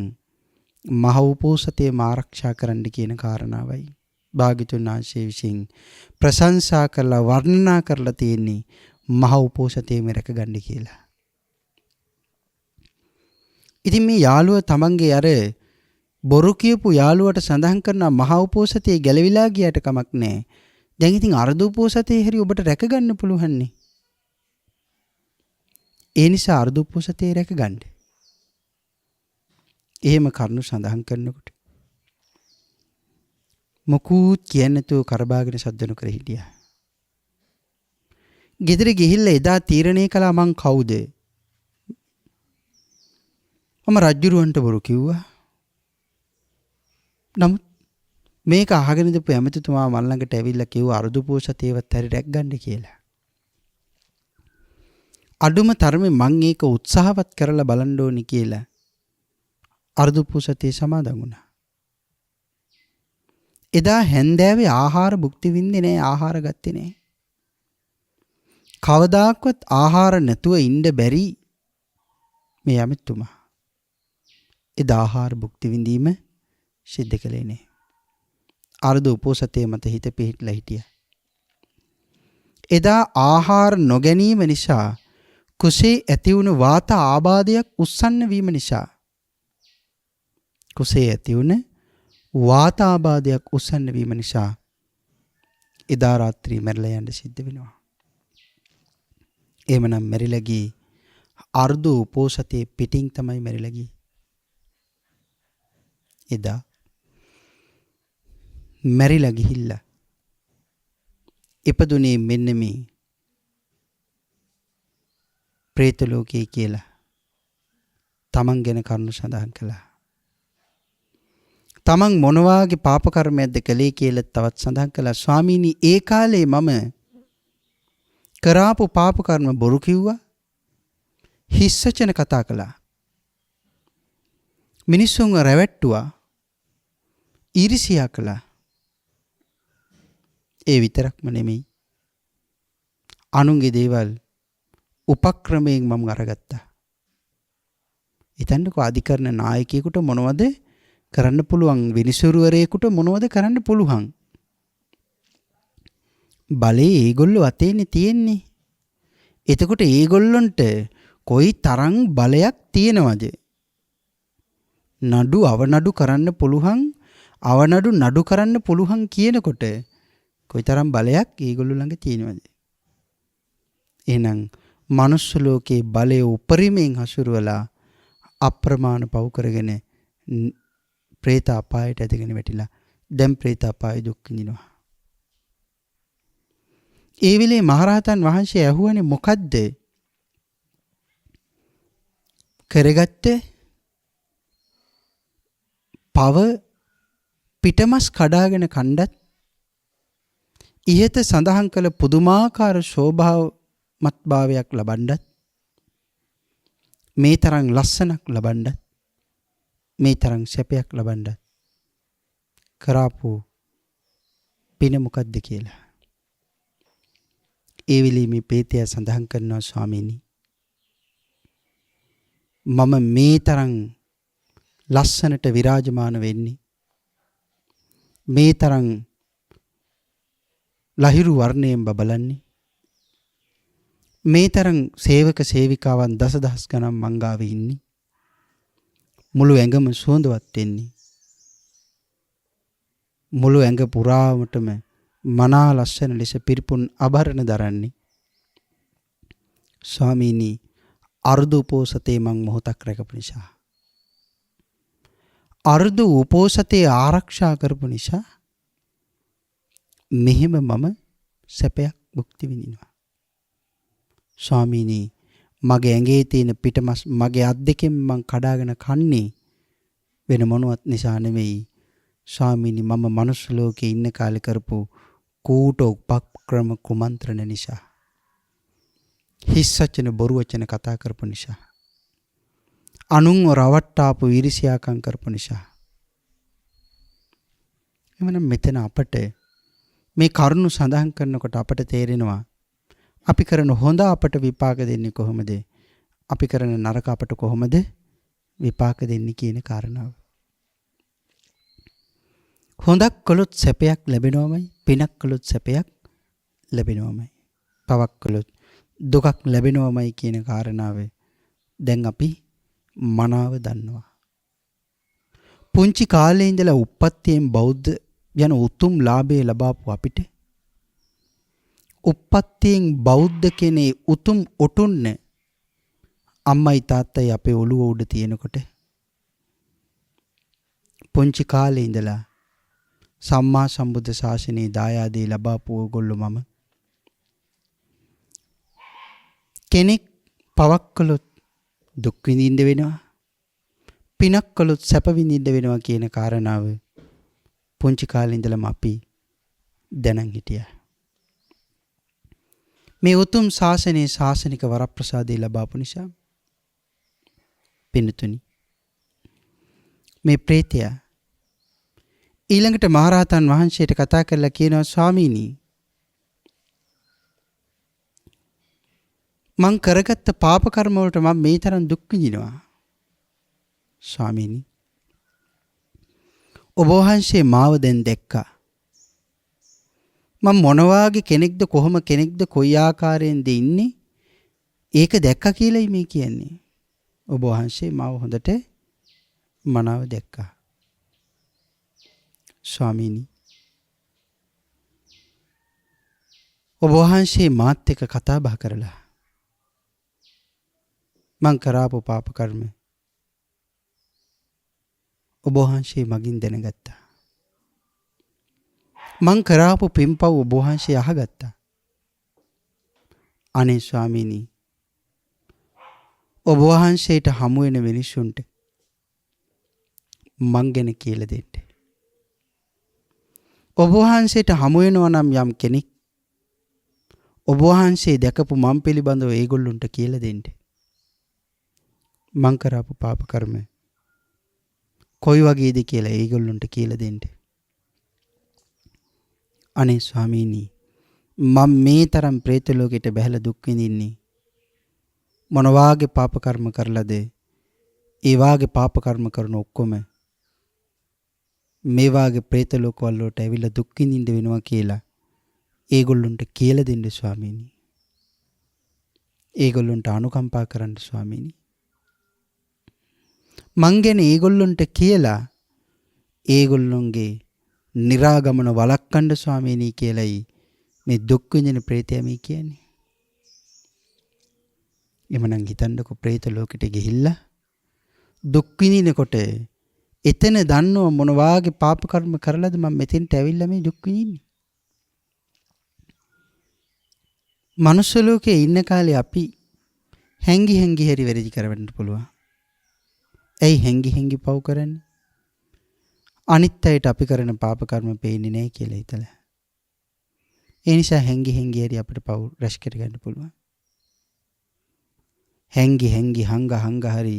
මහ උපෝසතේ ආරක්ෂා කරන්න කියන කාරණාවයි. භාග්‍යතුන් වහන්සේ විසින් ප්‍රශංසා කරලා වර්ණනා කරලා තියෙන්නේ මහ උපෝසතේම රැකගන්න කියලා. ඉතින් මේ යාළුව තමන්ගේ අර බොරු කියපු යාළුවට සඳහන් කරන මහ උපෝසතේ ගැලවිලා ගියට කමක් නැහැ. දැන් ඉතින් අර්ධ උපෝසතේ හැරි ඔබට රැකගන්න පුළුවන්නේ. ඒ නිසා අර්ධ උපෝසතේ රැකගන්න. එහෙම කරුණු සඳහන් කරනකොට මොකුත් කියන්නේ නැතුව කරබාගෙන සද්දනු කර හිටියා. ගෙදර ගිහිල්ලා එදා තීරණය කළා මං කවුද? මම රජුරවන්ට බොරු කිව්වා. නමුත් මේක අහගෙන ඉඳපු ඇමතිතුමා මල් ළඟට ඇවිල්ලා කිව්වා අර්ධ උපෝසතේවත් හරි රැක්ගන්න කියලා. අඩුම තරමේ මං ඒක උත්සාහවත් කරලා බලන්න ඕනි කියලා අර්ධ උපෝසතේ සමාදන් වුණා. එදා හැන්දෑවේ ආහාර භුක්ති විඳින්නේ නැහැ, ආහාර ගත්තේ නැහැ. කවදාක්වත් ආහාර නැතුව ඉන්න බැරි මේ ඇමතිතුමා එදා ආහාර භුක්ති විඳීම සිද්ධ කළේ නැහැ. අර්ධ උපෝසතේ මත හිත පිහිටලා හිටියා. එදා ආහාර නොගැනීම නිසා කුසේ ඇති වුණු වාත ආබාධයක් උස්සන්න වීම නිසා කුසේ ඇති වුණ වාත ආබාධයක් උස්සන්න වීම නිසා එදා රාත්‍රී මැරලා යන්න සිද්ධ වෙනවා. එහෙමනම් මැරිලා ගියේ අර්ධ උපෝසතේ පිටින් තමයි මැරිලා ගියේ. එදා මැරිලා ගිහිල්ලා ඉපදුනේ මෙන්න මේ പ്രേත ලෝකේ කියලා තමන් ගැන කරුණු සඳහන් කළා. තමන් මොන වාගේ පාප කර්මයක්ද කළේ කියලා තවත් සඳහන් කළා. ස්වාමීනි ඒ කාලේ මම කරාපු පාප කර්ම බොරු කිව්වා, හිස් වචන කතා කළා, මිනිස්සුන්ව රැවට්ටුවා, ඊර්ෂ්‍යා කළා. ඒ විතරක්ම නෙමෙයි, අනුන්ගේ දේවල් උපක්‍රමයෙන් මම අරගත්තා. හිතන්නකෝ අධිකරණ නායකයෙකුට මොනවද කරන්න පුළුවන්, විනිසුරුවරයෙකුට මොනවද කරන්න පුළුවන්. බලේ ඒගොල්ලෝ අතේනේ තියෙන්නේ. එතකොට ඒගොල්ලන්ට කොයි තරම් බලයක් තියෙනවද? නඩු අවනඩු කරන්න පුළුවන්, අවනඩු නඩු කරන්න පුළුවන් කියනකොට කොයි තරම් බලයක් ඒගොල්ලෝ ළඟ තියෙනවද? එහෙනම් මනුස්ස ලෝකේ බලය උපරිමයෙන් හසුරුවලා අප්‍රමාණ පව් කරගෙන പ്രേත අපායට ඇදගෙන වැටිලා දැන් പ്രേත අපායේ දුක් විඳිනවා. ඒ වෙලේ මහරහතන් වහන්සේ ඇහුවනේ මොකද්ද කරගත්ත පව පිටමස් කඩාගෙන කණ්ඩත් ඉහත සඳහන් කළ පුදුමාකාර ශෝභාවමත් භාවයක් ලබන්නත් මේ තරම් ලස්සනක් ලබන්නත් මේ තරම් සැපයක් ලබන්නත් කරාපු පින මොකද්ද කියලා. ඒ වෙලේ මේ ප්‍රේතය සඳහන් කරනවා ස්වාමීනි මම මේ තරම් ලස්සනට විරාජමාන වෙන්නේ, මේ තරම් ලහිරු වර්ණයෙන් බබලන්නේ, මේ තරම් සේවක සේවිකාවන් දසදහස් ගණන් මංගාවේ ඉන්නේ, මුළු ඇඟම සුවඳවත් වෙන්නේ, මුළු ඇඟ පුරාවටම මනා ලස්සන ලෙස පිරිපුන් ආභරණ දරන්නේ. ස්වාමීනි අර්ධ උපෝසතේ මං මොහොතක් රැකපු නිසා, අර්ධ උපෝසතේ ආරක්ෂා කරපු නිසා මෙහෙම මම සැපයක් භුක්ති විඳිනවා. ස්වාමීනි මගේ ඇඟේ තියෙන පිටමස් මගේ අත් දෙකෙන් මං කඩාගෙන කන්නේ වෙන මොනවත් නිසා නෙමෙයි. ස්වාමීනි මම මනුස්ස ලෝකේ ඉන්න කාලේ කරපු කූට උපක්‍රම කුමන්ත්‍රණ නිසා, හිස් වචන බොරු වචන කතා කරපු නිසා, අනුන්ව රවට්ටාපු ඊර්ෂ්‍යාකම් කරපු නිසා. එමනම් මෙතන අපට මේ කරුණු සඳහන් කරනකොට අපට තේරෙනවා අපි කරන හොඳ අපට විපාක දෙන්නේ කොහොමද? අපි කරන නරක අපට කොහොමද විපාක දෙන්නේ කියන කාරණාව. හොඳක් කළොත් සැපයක් ලැබෙනවමයි, පිනක් කළොත් සැපයක් ලැබෙනවමයි. පවක් කළොත් දුකක් ලැබෙනවමයි කියන කාරණාව දැන් අපි මනාව දන්නවා. පුංචි කාලේ ඉඳලා උප්පත්තියෙන් බෞද්ධ යන උතුම් ලාභය ලබාපු අපිට උප්පත්තියෙන් බෞද්ධ කෙනේ උතුම් ඔටුන්න අම්මයි තාත්තයි අපේ ඔළුව උඩ තියෙනකොට පුංචි කාලේ ඉඳලා සම්මා සම්බුද්ධ ශාසනයේ දායාදේ ලබාපු ඕගොල්ලෝ මම කෙනෙක් පවක් කළොත් දුක් විඳින්න වෙනවා, පිනක් කළොත් සැප විඳින්න වෙනවා කියන කාරණාව පුංචි කාලේ ඉඳලම අපි දැනන් හිටියා. මේ උතුම් ශාසනයේ ශාසනික වරප්‍රසාදය ලබාපු නිසා පින්තුනි මේ ප්‍රේතයා ඊළඟට මහරහතන් වහන්සේට කතා කරලා කියනවා, ස්වාමීනි මං කරගත්ත පාප කර්ම වලට මම මේ තරම් දුක් විඳිනවා. ස්වාමීනි ඔබ වහන්සේ මාව දැන් දැක්කා. මම මොන වාගේ කෙනෙක්ද, කොහොම කෙනෙක්ද, කොයි ආකාරයෙන්ද ඉන්නේ ඒක දැක්කා කියලායි මේ කියන්නේ. ඔබ වහන්සේ මාව හොඳට මනාව දැක්කා. ස්වාමීනි ඔබ වහන්සේ මාත් එක්ක කතා බහ කරලා මං කරාපු පාප කර්ම ඔබ වහන්සේ මගින් දැනගත්තා. මං කරාපු පින්පව් ඔබ වහන්සේ අහගත්තා. අනේ ස්වාමීනි ඔබ වහන්සේට හමු වෙන මිනිසුන්ට මං ගැන කියලා දෙන්න. ඔබ වහන්සේට හමු වෙනවා නම් යම් කෙනෙක් ඔබ වහන්සේ දැකපු මං පිළිබඳව ඒගොල්ලොන්ට කියලා දෙන්න. මං කරාපු පාප කර්ම කොයි වගේද කියලා ඒගොල්ලොන්ට කියලා දෙන්න. අනේ ස්වාමීනි මම මේ තරම් പ്രേත ලෝකෙට බැහැලා දුක් විඳින්නේ මොන වාගේ පාප කර්ම කරලාද? ඒ වාගේ පාප කර්ම කරන ඔක්කොම මේ වාගේ പ്രേත ලෝකවල වලට ඇවිල්ලා දුක් විඳින්න වෙනවා කියලා ඒගොල්ලොන්ට කියලා දෙන්න ස්වාමීනි. ඒගොල්ලොන්ට අනුකම්පා කරන්න ස්වාමීනි. මං ගැන ඒගොල්ලොන්ට කියලා ඒගොල්ලොන්ගේ නිරාගමන වළක්වන්න ස්වාමීනි කියලායි මේ දුක් විඳින പ്രേතයා මේ කියන්නේ. එමනම් හිතන්නකො പ്രേත ලෝකෙට ගිහිල්ලා දුක් විඳිනකොට එතන දන්නව මොන වාගේ පාප කර්ම කරලාද මම මෙතෙන්ට ඇවිල්ලා මේ දුක් විඳින්නේ. මනුස්ස ලෝකේ ඉන්න කාලේ අපි හැංගි හැංගි හරි වැරදි කරවන්න පුළුවන්. ඇයි හැංගි හැංගි පව් කරන්නේ? අනිත් අයට අපි කරන පාප කර්ම පේන්නේ නැහැ කියලා හිතලා. ඒ නිසා හැංගි හැංගි හරි අපිට පව් රැස් කර ගන්න පුළුවන්. හැංගි හැංගි හංග හරි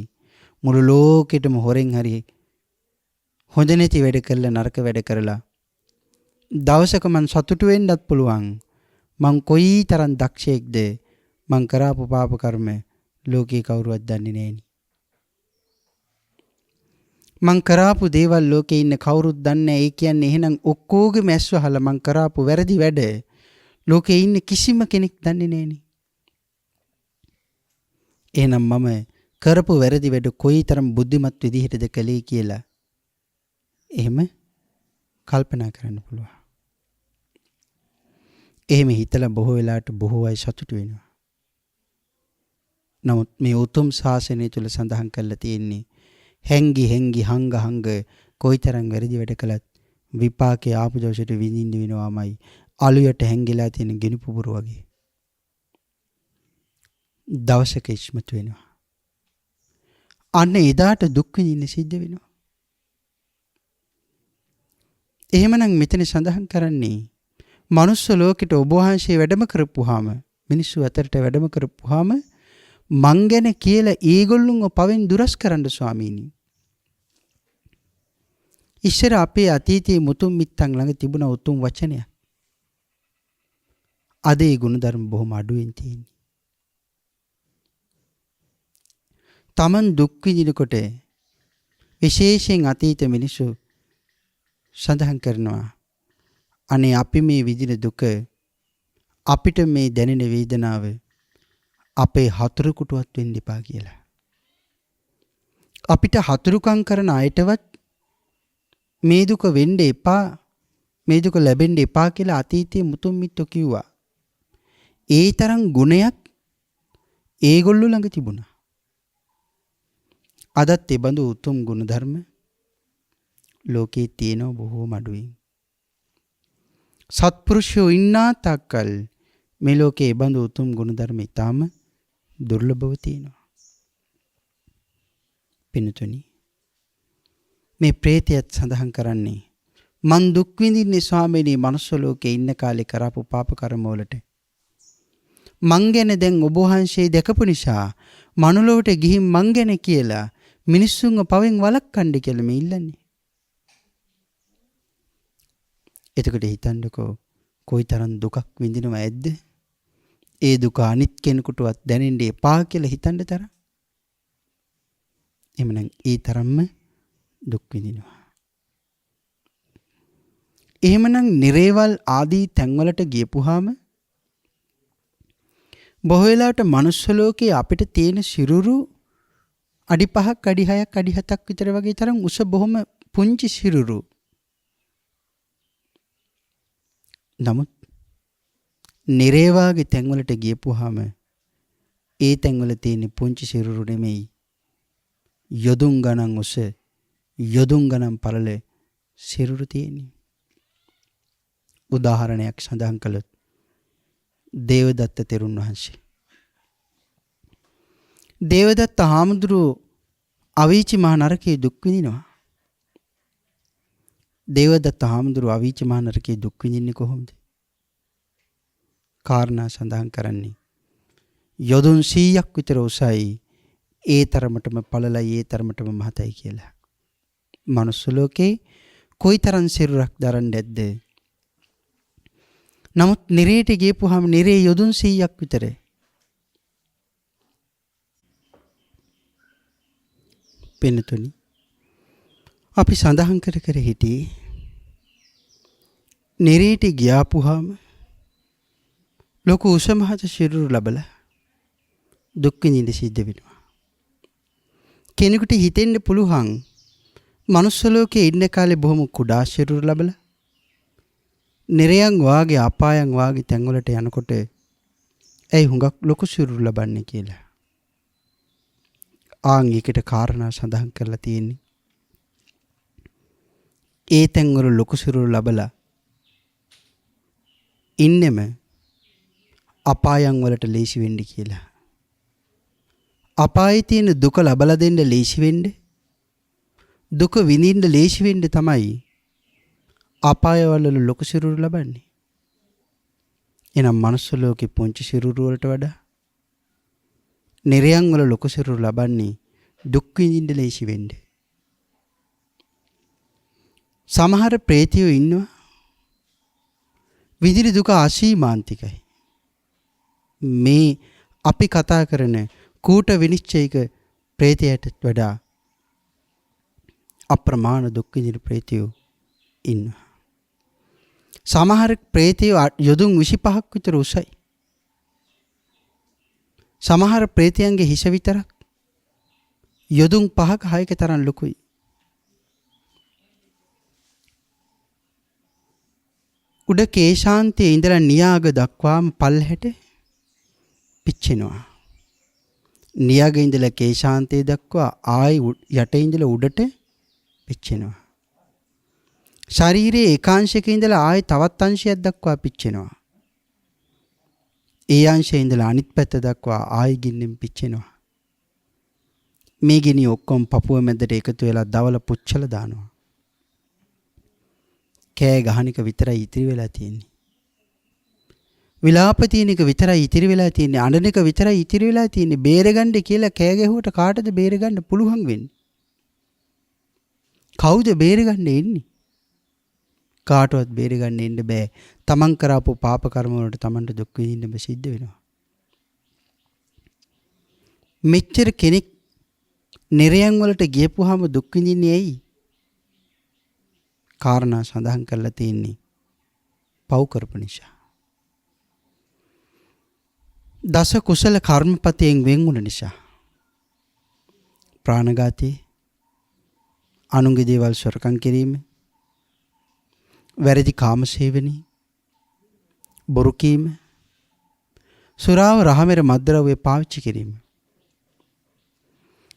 මුළු ලෝකෙටම හොරෙන් හරි හොඳ නැති වැඩ කරලා නරක වැඩ කරලා දවසක මං සතුටු වෙන්නත් පුළුවන්. මං කොයි තරම් දක්ෂයෙක්ද මං කරාපු පාප කර්ම ලෝකේ කවුරුවත් දන්නේ නැහෙනි. මං කරාපු දේවල් ලෝකේ ඉන්න කවුරුත් දන්නේ නැහැ. ඒ කියන්නේ එහෙනම් ඔක්කොගේම ඇස් වහලා මං කරාපු වැරදි වැඩ ලෝකේ ඉන්න කිසිම කෙනෙක් දන්නේ නැහෙනි. එහෙනම් මම කරපු වැරදි වැඩ කොයිතරම් බුද්ධිමත් විදිහටද කළේ කියලා එහෙම කල්පනා කරන්න පුළුවන්. එහෙම හිතලා බොහෝ වෙලාවට බොහෝ අය සතුටු වෙනවා. නමුත් මේ උතුම් ශාසනය තුල සඳහන් කරලා තියෙන්නේ හැංගි හැංගි හංග කොයිතරම් වැරදි වැඩ කළත් විපාකේ ආපු දවසට විඳින්න වෙනවාමයි. අලුයට හැංගිලා තියෙන ගිනි පුපුර වගේ. දවසක ඉස්මතු වෙනවා. අන්න එදාට දුක් විඳින්න සිද්ධ වෙනවා. එහෙමනම් මෙතන සඳහන් කරන්නේ මනුස්ස ලෝකෙට ඔබ වහන්සේ වැඩම කරපුවාම මිනිස්සු අතරට වැඩම කරපුවාම මං ගැන කියලා ඒගොල්ලොන්ව පවෙන් දුරස් කරන්න ස්වාමීනි. ඉස්සර අපේ අතීතයේ මුතුන් මිත්තන් ළඟ තිබුණ උතුම් වචනයක්. අද ඒ ගුණධර්ම බොහොම අඩුවෙන් තියෙන්නේ. තමන් දුක් විඳිනකොට විශේෂයෙන් අතීත මිනිසු සඳහන් කරනවා අනේ අපි මේ විඳින දුක අපිට මේ දැනෙන වේදනාව අපේ හතුරුකටවත් වෙන්න එපා කියලා. අපිට හතුරුකම් කරන අයටවත් මේ දුක වෙන්න එපා, මේ දුක ලැබෙන්න එපා කියලා අතීතයේ මුතුන් මිත්තෝ කිව්වා. ඒ තරම් ගුණයක් ඒගොල්ලෝ ළඟ තිබුණා. අදත් ඒ බඳු උතුම් ගුණ ධර්ම ලෝකේ තියෙනව බොහෝම අඩුයි. සත්පුරුෂයෝ ඉන්නා තාක්කල් මේ ලෝකේ ඒ බඳු උතුම් ගුණ ධර්ම ඊටාම දුර්ලභව තියෙනවා. පින්තුනි, මේ ප්‍රේතයත් සඳහන් කරන්නේ මන් දුක් විඳින්නේ ස්වාමීනි මනුස්ස ලෝකේ ඉන්න කාලේ කරපු පාප කර්ම වලට. මං ගැන දැන් ඔබ වහන්සේ දැකපු නිසා මනුලොවට ගිහින් මං ගැන කියලා මිනිස්සුන්ව පවෙන් වළක්වන්න කියලා මේ ඉල්ලන්නේ. එතකොට හිතන්නකෝ කොයිතරම් දුකක් විඳිනව ඇද්ද? ඒ දුක අනිත් කෙනෙකුටවත් දැනෙන්න එපා කියලා හිතන්න තරම්. එමනම් ඒ තරම්ම දුක් විඳිනවා. එහෙමනම් නිරේවල් ආදී තැන්වලට ගියපුවාම බොහෝ වෙලාවට මනුස්ස ලෝකේ අපිට තියෙන සිරුරු අඩි 5ක් අඩි 6ක් අඩි 7ක් විතර වගේ තරම් උස බොහොම පුංචි සිරුරු. නමුත් නිරේවාගේ තැන්වලට ගියපුවාම ඒ තැන්වල තියෙන පුංචි සිරුරු නෙමෙයි, යොදුන් ගණන් උස යොදුන් ගණන් පළල සිරුරු තියෙන්නේ. උදාහරණයක් සඳහන් කළොත් දේවදත්ත තෙරුන් වහන්සේ. දේවදත්ත හාමුදුරුවෝ අවීචි මහ නරකයේ දුක් විඳිනවා. දේවදත්ත හාමුදුරුවෝ අවීචි මහ නරකයේ දුක් විඳින්නේ කොහොමද? කාරණා සඳහන් කරන්නේ යොදුන් 100ක් විතර උසයි, ඒ තරමටම පළලයි, ඒ තරමටම මහතයි කියලා. මනුස්ස ලෝකේ කොයිතරම් සිරුරක් දරන්නේ නැද්ද? නමුත් නිරේට ගියපුවාම නිරේ යොදුන් 100ක් විතර. පින්තුනි, අපි සඳහන් කර හිටියේ නිරේට ගියාපුවාම ලොකු උසමහත සිරුරු ලැබලා දුක් විඳින්න සිද්ධ වෙනවා. කෙනෙකුට හිතෙන්න පුළුවන් මනුස්ස ලෝකේ ඉන්න කාලේ බොහොම කුඩා සිරුරු ලැබලා නිරයන් වාගේ අපායන් වාගේ තැන්වලට යනකොට ඇයි හුඟක් ලොකු සිරුරු ලබන්නේ කියලා. ආන් ඒකට කාරණා සඳහන් කරලා තියෙන්නේ ඒ තැන්වල ලොකු සිරුරු ලබලා ඉන්නෙම අපායන් වලට ලේසි වෙන්න කියලා. අපායේ තියෙන දුක ලබලා දෙන්න ලේසි වෙන්න, දුක විඳින්න ලේසි වෙන්න තමයි අපායවල ලොකු සිරුරු ලබන්නේ. එනම් මනුස්ස ලෝකේ පුංචි සිරුරු වලට වඩා නිරයන් වල ලොකු සිරුරු ලබන්නේ දුක් විඳින්න ලේසි වෙන්න. සමහර ප්‍රේතයෝ ඉන්නවා විඳින දුක අසීමාන්තිකයි. මේ අපි කතා කරන කූට විනිශ්චයක ප්‍රේතයට වඩා අප්‍රමාණ දුක් විඳින ප්‍රේතයෝ ඉන්නවා. සමහර ප්‍රේතයෝ යොදුන් 25ක් විතර උසයි. සමහර ප්‍රේතයන්ගේ හිස විතරක් යොදුන් 5ක 6ක තරම් ලොකුයි. උඩ කේශාන්තයේ ඉඳලා නියාග දක්වාම පල්හැට පිච්චෙනවා. නියාග ඉඳලා කේශාන්තයේ දක්වා ආයි යට ඉඳලා උඩට පිච්චෙනවා. ශරීරයේ ඒකාංශයක ඉඳලා ආයි තවත් අංශයක් දක්වා පිච්චෙනවා. ඒ අංශයේ ඉඳලා අනිත් පැත්ත දක්වා ආයි ගින්නෙන් පිච්චෙනවා. මේ ගිනි ඔක්කොම පපුව මැදට එකතු වෙලා දවල පුච්චලා දානවා. කෑ ගහන එක විතරයි ඉතිරි වෙලා තියෙන්නේ. විලාප තියෙන එක විතරයි ඉතිරි වෙලා තියෙන්නේ. අඬන එක විතරයි ඉතිරි වෙලා තියෙන්නේ. බේරගන්න කියලා කෑ ගැහුවට කාටද බේරගන්න පුළුවන් වෙන්නේ? කවුද බේරගන්න එන්නේ? කාටවත් බේරගන්න ඉන්න බෑ. තමන් කරාපු පාප කර්ම වලට තමන්ට දුක් විඳින්න සිද්ධ වෙනවා. මෙච්චර කෙනෙක් නිරයන් වලට ගියපුවාම දුක් විඳින්නේ ඇයි? කාරණා සඳහන් කරලා තියෙන්නේ පව් කරපු නිසා. දස කුසල කර්මපතයෙන් වෙන් වුණ නිසා. ප්‍රාණඝාතය, අනුන්ගේ දේවල් සොරකම් කිරීම, වැරදි කාමසේවනී, බොරු කීම, සුරාව රහමෙර මත්ද්‍රව්‍ය පාවිච්චි කිරීම.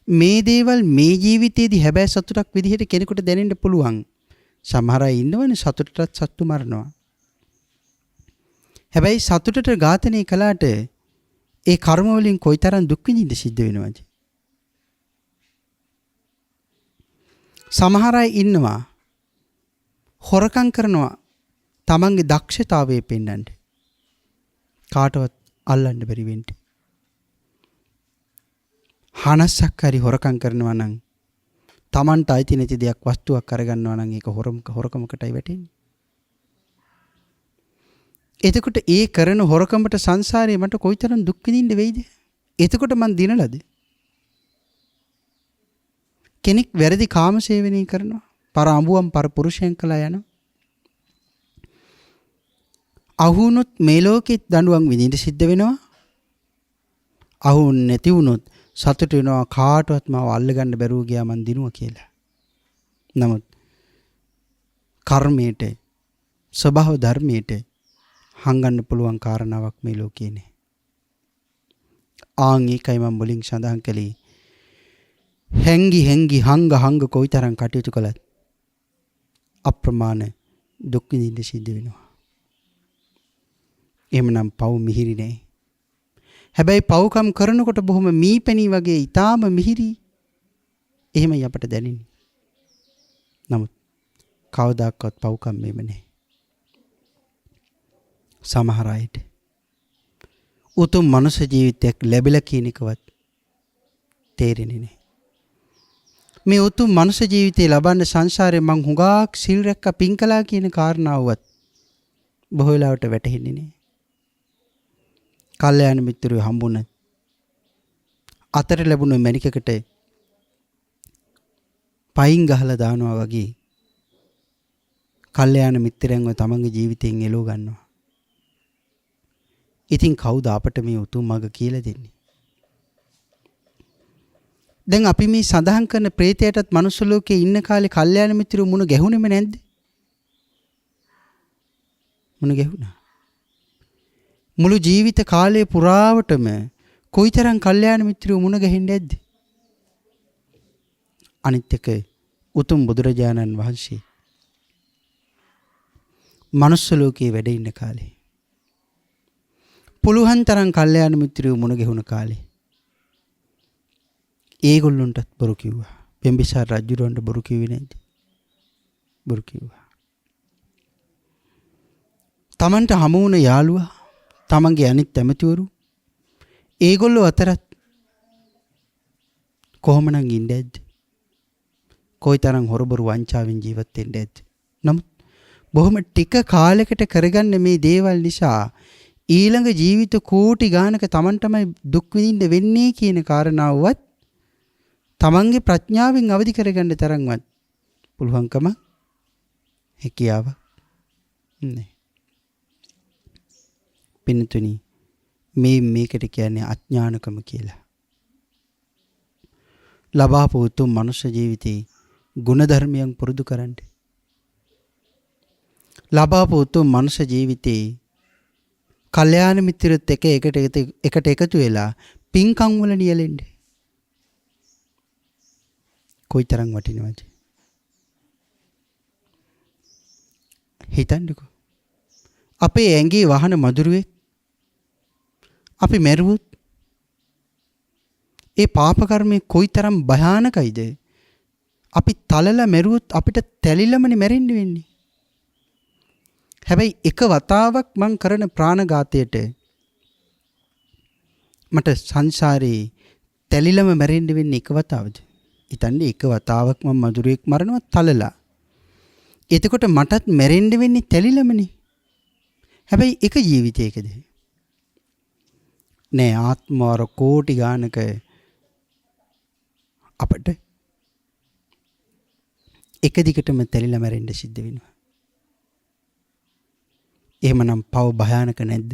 මේ දේවල් මේ ජීවිතයේදී හැබැයි සතුටක් විදිහට කෙනෙකුට දැනෙන්න පුළුවන්. සමහර අය ඉන්නවනේ සතුටටත් සත්තු මරනවා. හැබැයි සතුටට ඝාතනය කළාට ඒ කර්ම වලින් කොයිතරම් දුක් විඳින්න සිද්ධ වෙනවද? සමහර අය ඉන්නවා හොරකම් කරනවා තමන්ගේ දක්ෂතාවය පෙන්වන්න. කාටවත් අල්ලන්න බැරි වෙන්න. හනස්සක් හරි හොරකම් කරනවා නම් තමන්ට අයිති නැති දෙයක් වස්තුවක් අරගන්නවා නම් ඒක හොරකමකටයි වැටෙන්නේ. එතකොට ඒ කරන හොරකමට සංසාරේ මට කොයිතරම් දුක් විඳින්න වෙයිද? එතකොට මං දිනලද? කෙනෙක් වැරදි කාමසේවනී කරනවා. පර අඹුවම් පර පුරුෂයන් කළා යනවා. අහුනොත් මේ ලෝකෙත් දඬුවම් විඳින්න සිද්ධ වෙනවා. අහුන් නැති වුනොත් සතුට වෙනවා කාටවත් මාව අල්ලගන්න බැරුව ගියා මං දිනුවා කියලා. නමුත් කර්මයට ස්වභාව ධර්මයට හංගන්න පුළුවන් කාරණාවක් මේ ලෝකේ නෑ. ආන් ඒකයි මම මුලින් සඳහන් කළේ. හැංගි හංග කොයිතරම් කටයුතු කළත් අප්‍රමාණ දුක් විඳින්න සිද්ධ වෙනවා. එහෙමනම් පව් මිහිරි නෑ. හැබැයි පව්කම් කරනකොට බොහොම මීපැණි වගේ ඊටාම මිහිරි. එහෙමයි අපට දැනෙන්නේ. නමුත් කවදාකවත් පව්කම් මෙහෙම නෑ. සමහර අයට උතුම් මනුෂ්‍ය ජීවිතයක් ලැබිලා කියන එකවත් තේරෙන්නේ නෑ. මේ උතුම් මනුෂ්‍ය ජීවිතේ ලබන්න සංසාරේ මං හුඟක් සිල් රැක්ක පින් කළා කියන කාරණාවවත් බොහෝ වෙලාවට වැටහෙන්නේ නෑ. කල්යාණ මිත්‍රයෝ හම්බුන අතට ලැබුණ මණිකකට පයින් ගහලා දානවා වගේ කල්යාණ මිත්‍රයන්ව තමන්ගේ ජීවිතයෙන් එලව ගන්නවා. ඉතින් කවුද අපට මේ උතුම් මඟ කියලා දෙන්නේ? දැන් අපි මේ සඳහන් කරන ප්‍රේතයටත් මනුස්ස ලෝකේ ඉන්න කාලේ කල්යාණ මිත්‍රයෝ මුණ ගැහුණෙම නැද්ද? මුණ ගැහුණා. මුළු ජීවිත කාලය පුරාවටම කොයිතරම් කල්යාණ මිත්‍රයෝ මුණ ගැහෙන්නේ නැද්ද? අනිත් එක උතුම් බුදුරජාණන් වහන්සේ මනුස්ස ලෝකේ වැඩ ඉන්න කාලේ පුළුවන් තරම් කල්යාණ මිත්‍රයෝ මුණ ගැහුණ කාලේ ඒගොල්ලොන්ටත් බොරු කිව්වා. බිම්බිසාර රජුරවන්ට බොරු කිව්වේ නැද්ද? බොරු කිව්වා. තමන්ට හමු වුණ යාළුවා, තමන්ගේ අනිත් ඇමතිවරු ඒගොල්ලෝ අතරත් කොහොමනම් ඉන්නේ ඇද්ද? කොයිතරම් හොරබොරු වංචාවෙන් ජීවත් වෙන්නේ ඇද්ද? නමුත් බොහොම ටික කාලයකට කරගන්න මේ දේවල් නිසා ඊළඟ ජීවිත කෝටි ගානක තමන්ටමයි දුක් විඳින්න වෙන්නේ කියන කාරණාවවත් තමන්ගේ ප්‍රඥාවෙන් අවදි කරගන්න තරම්වත් පුළුවන්කම හැකියාව නැහැ. පින්තුනි, මේකට කියන්නේ අඥානකම කියලා. ලබාපු උතුම් මනුෂ්‍ය ජීවිතේ ගුණධර්මයන් පුරුදු කරන්න. ලබාපු උතුම් මනුෂ්‍ය ජීවිතේ කල්යාණ මිත්‍රයොත් එකට එකතු වෙලා පින්කම් වල නියැලෙන්න. කොයිතරම් වටිනවද? හිතන්නකෝ. අපේ ඇඟේ වහන මදුරුවෙක් අපි මැරුවොත් ඒ පාප කර්මය කොයිතරම් භයානකයිද? අපි තලලා මැරුවොත් අපිට තැලිලමනේ මැරෙන්න වෙන්නේ. හැබැයි එක වතාවක් මං කරන ප්‍රාණඝාතයට මට සංසාරේ තැලිලම මැරෙන්න වෙන්නේ එක වතාවද? හිතන්නේ එක වතාවක් මම මදුරුවෙක් මරනවා තලලා. එතකොට මටත් මැරෙන්න වෙන්නේ තැලිලමනේ. හැබැයි එක ජීවිතයකද? නෑ, ආත්මවර කෝටි ගානක අපට එක දිගටම තැලිලා මැරෙන්න සිද්ධ වෙනවා. එහෙමනම් පව භයානක නැද්ද?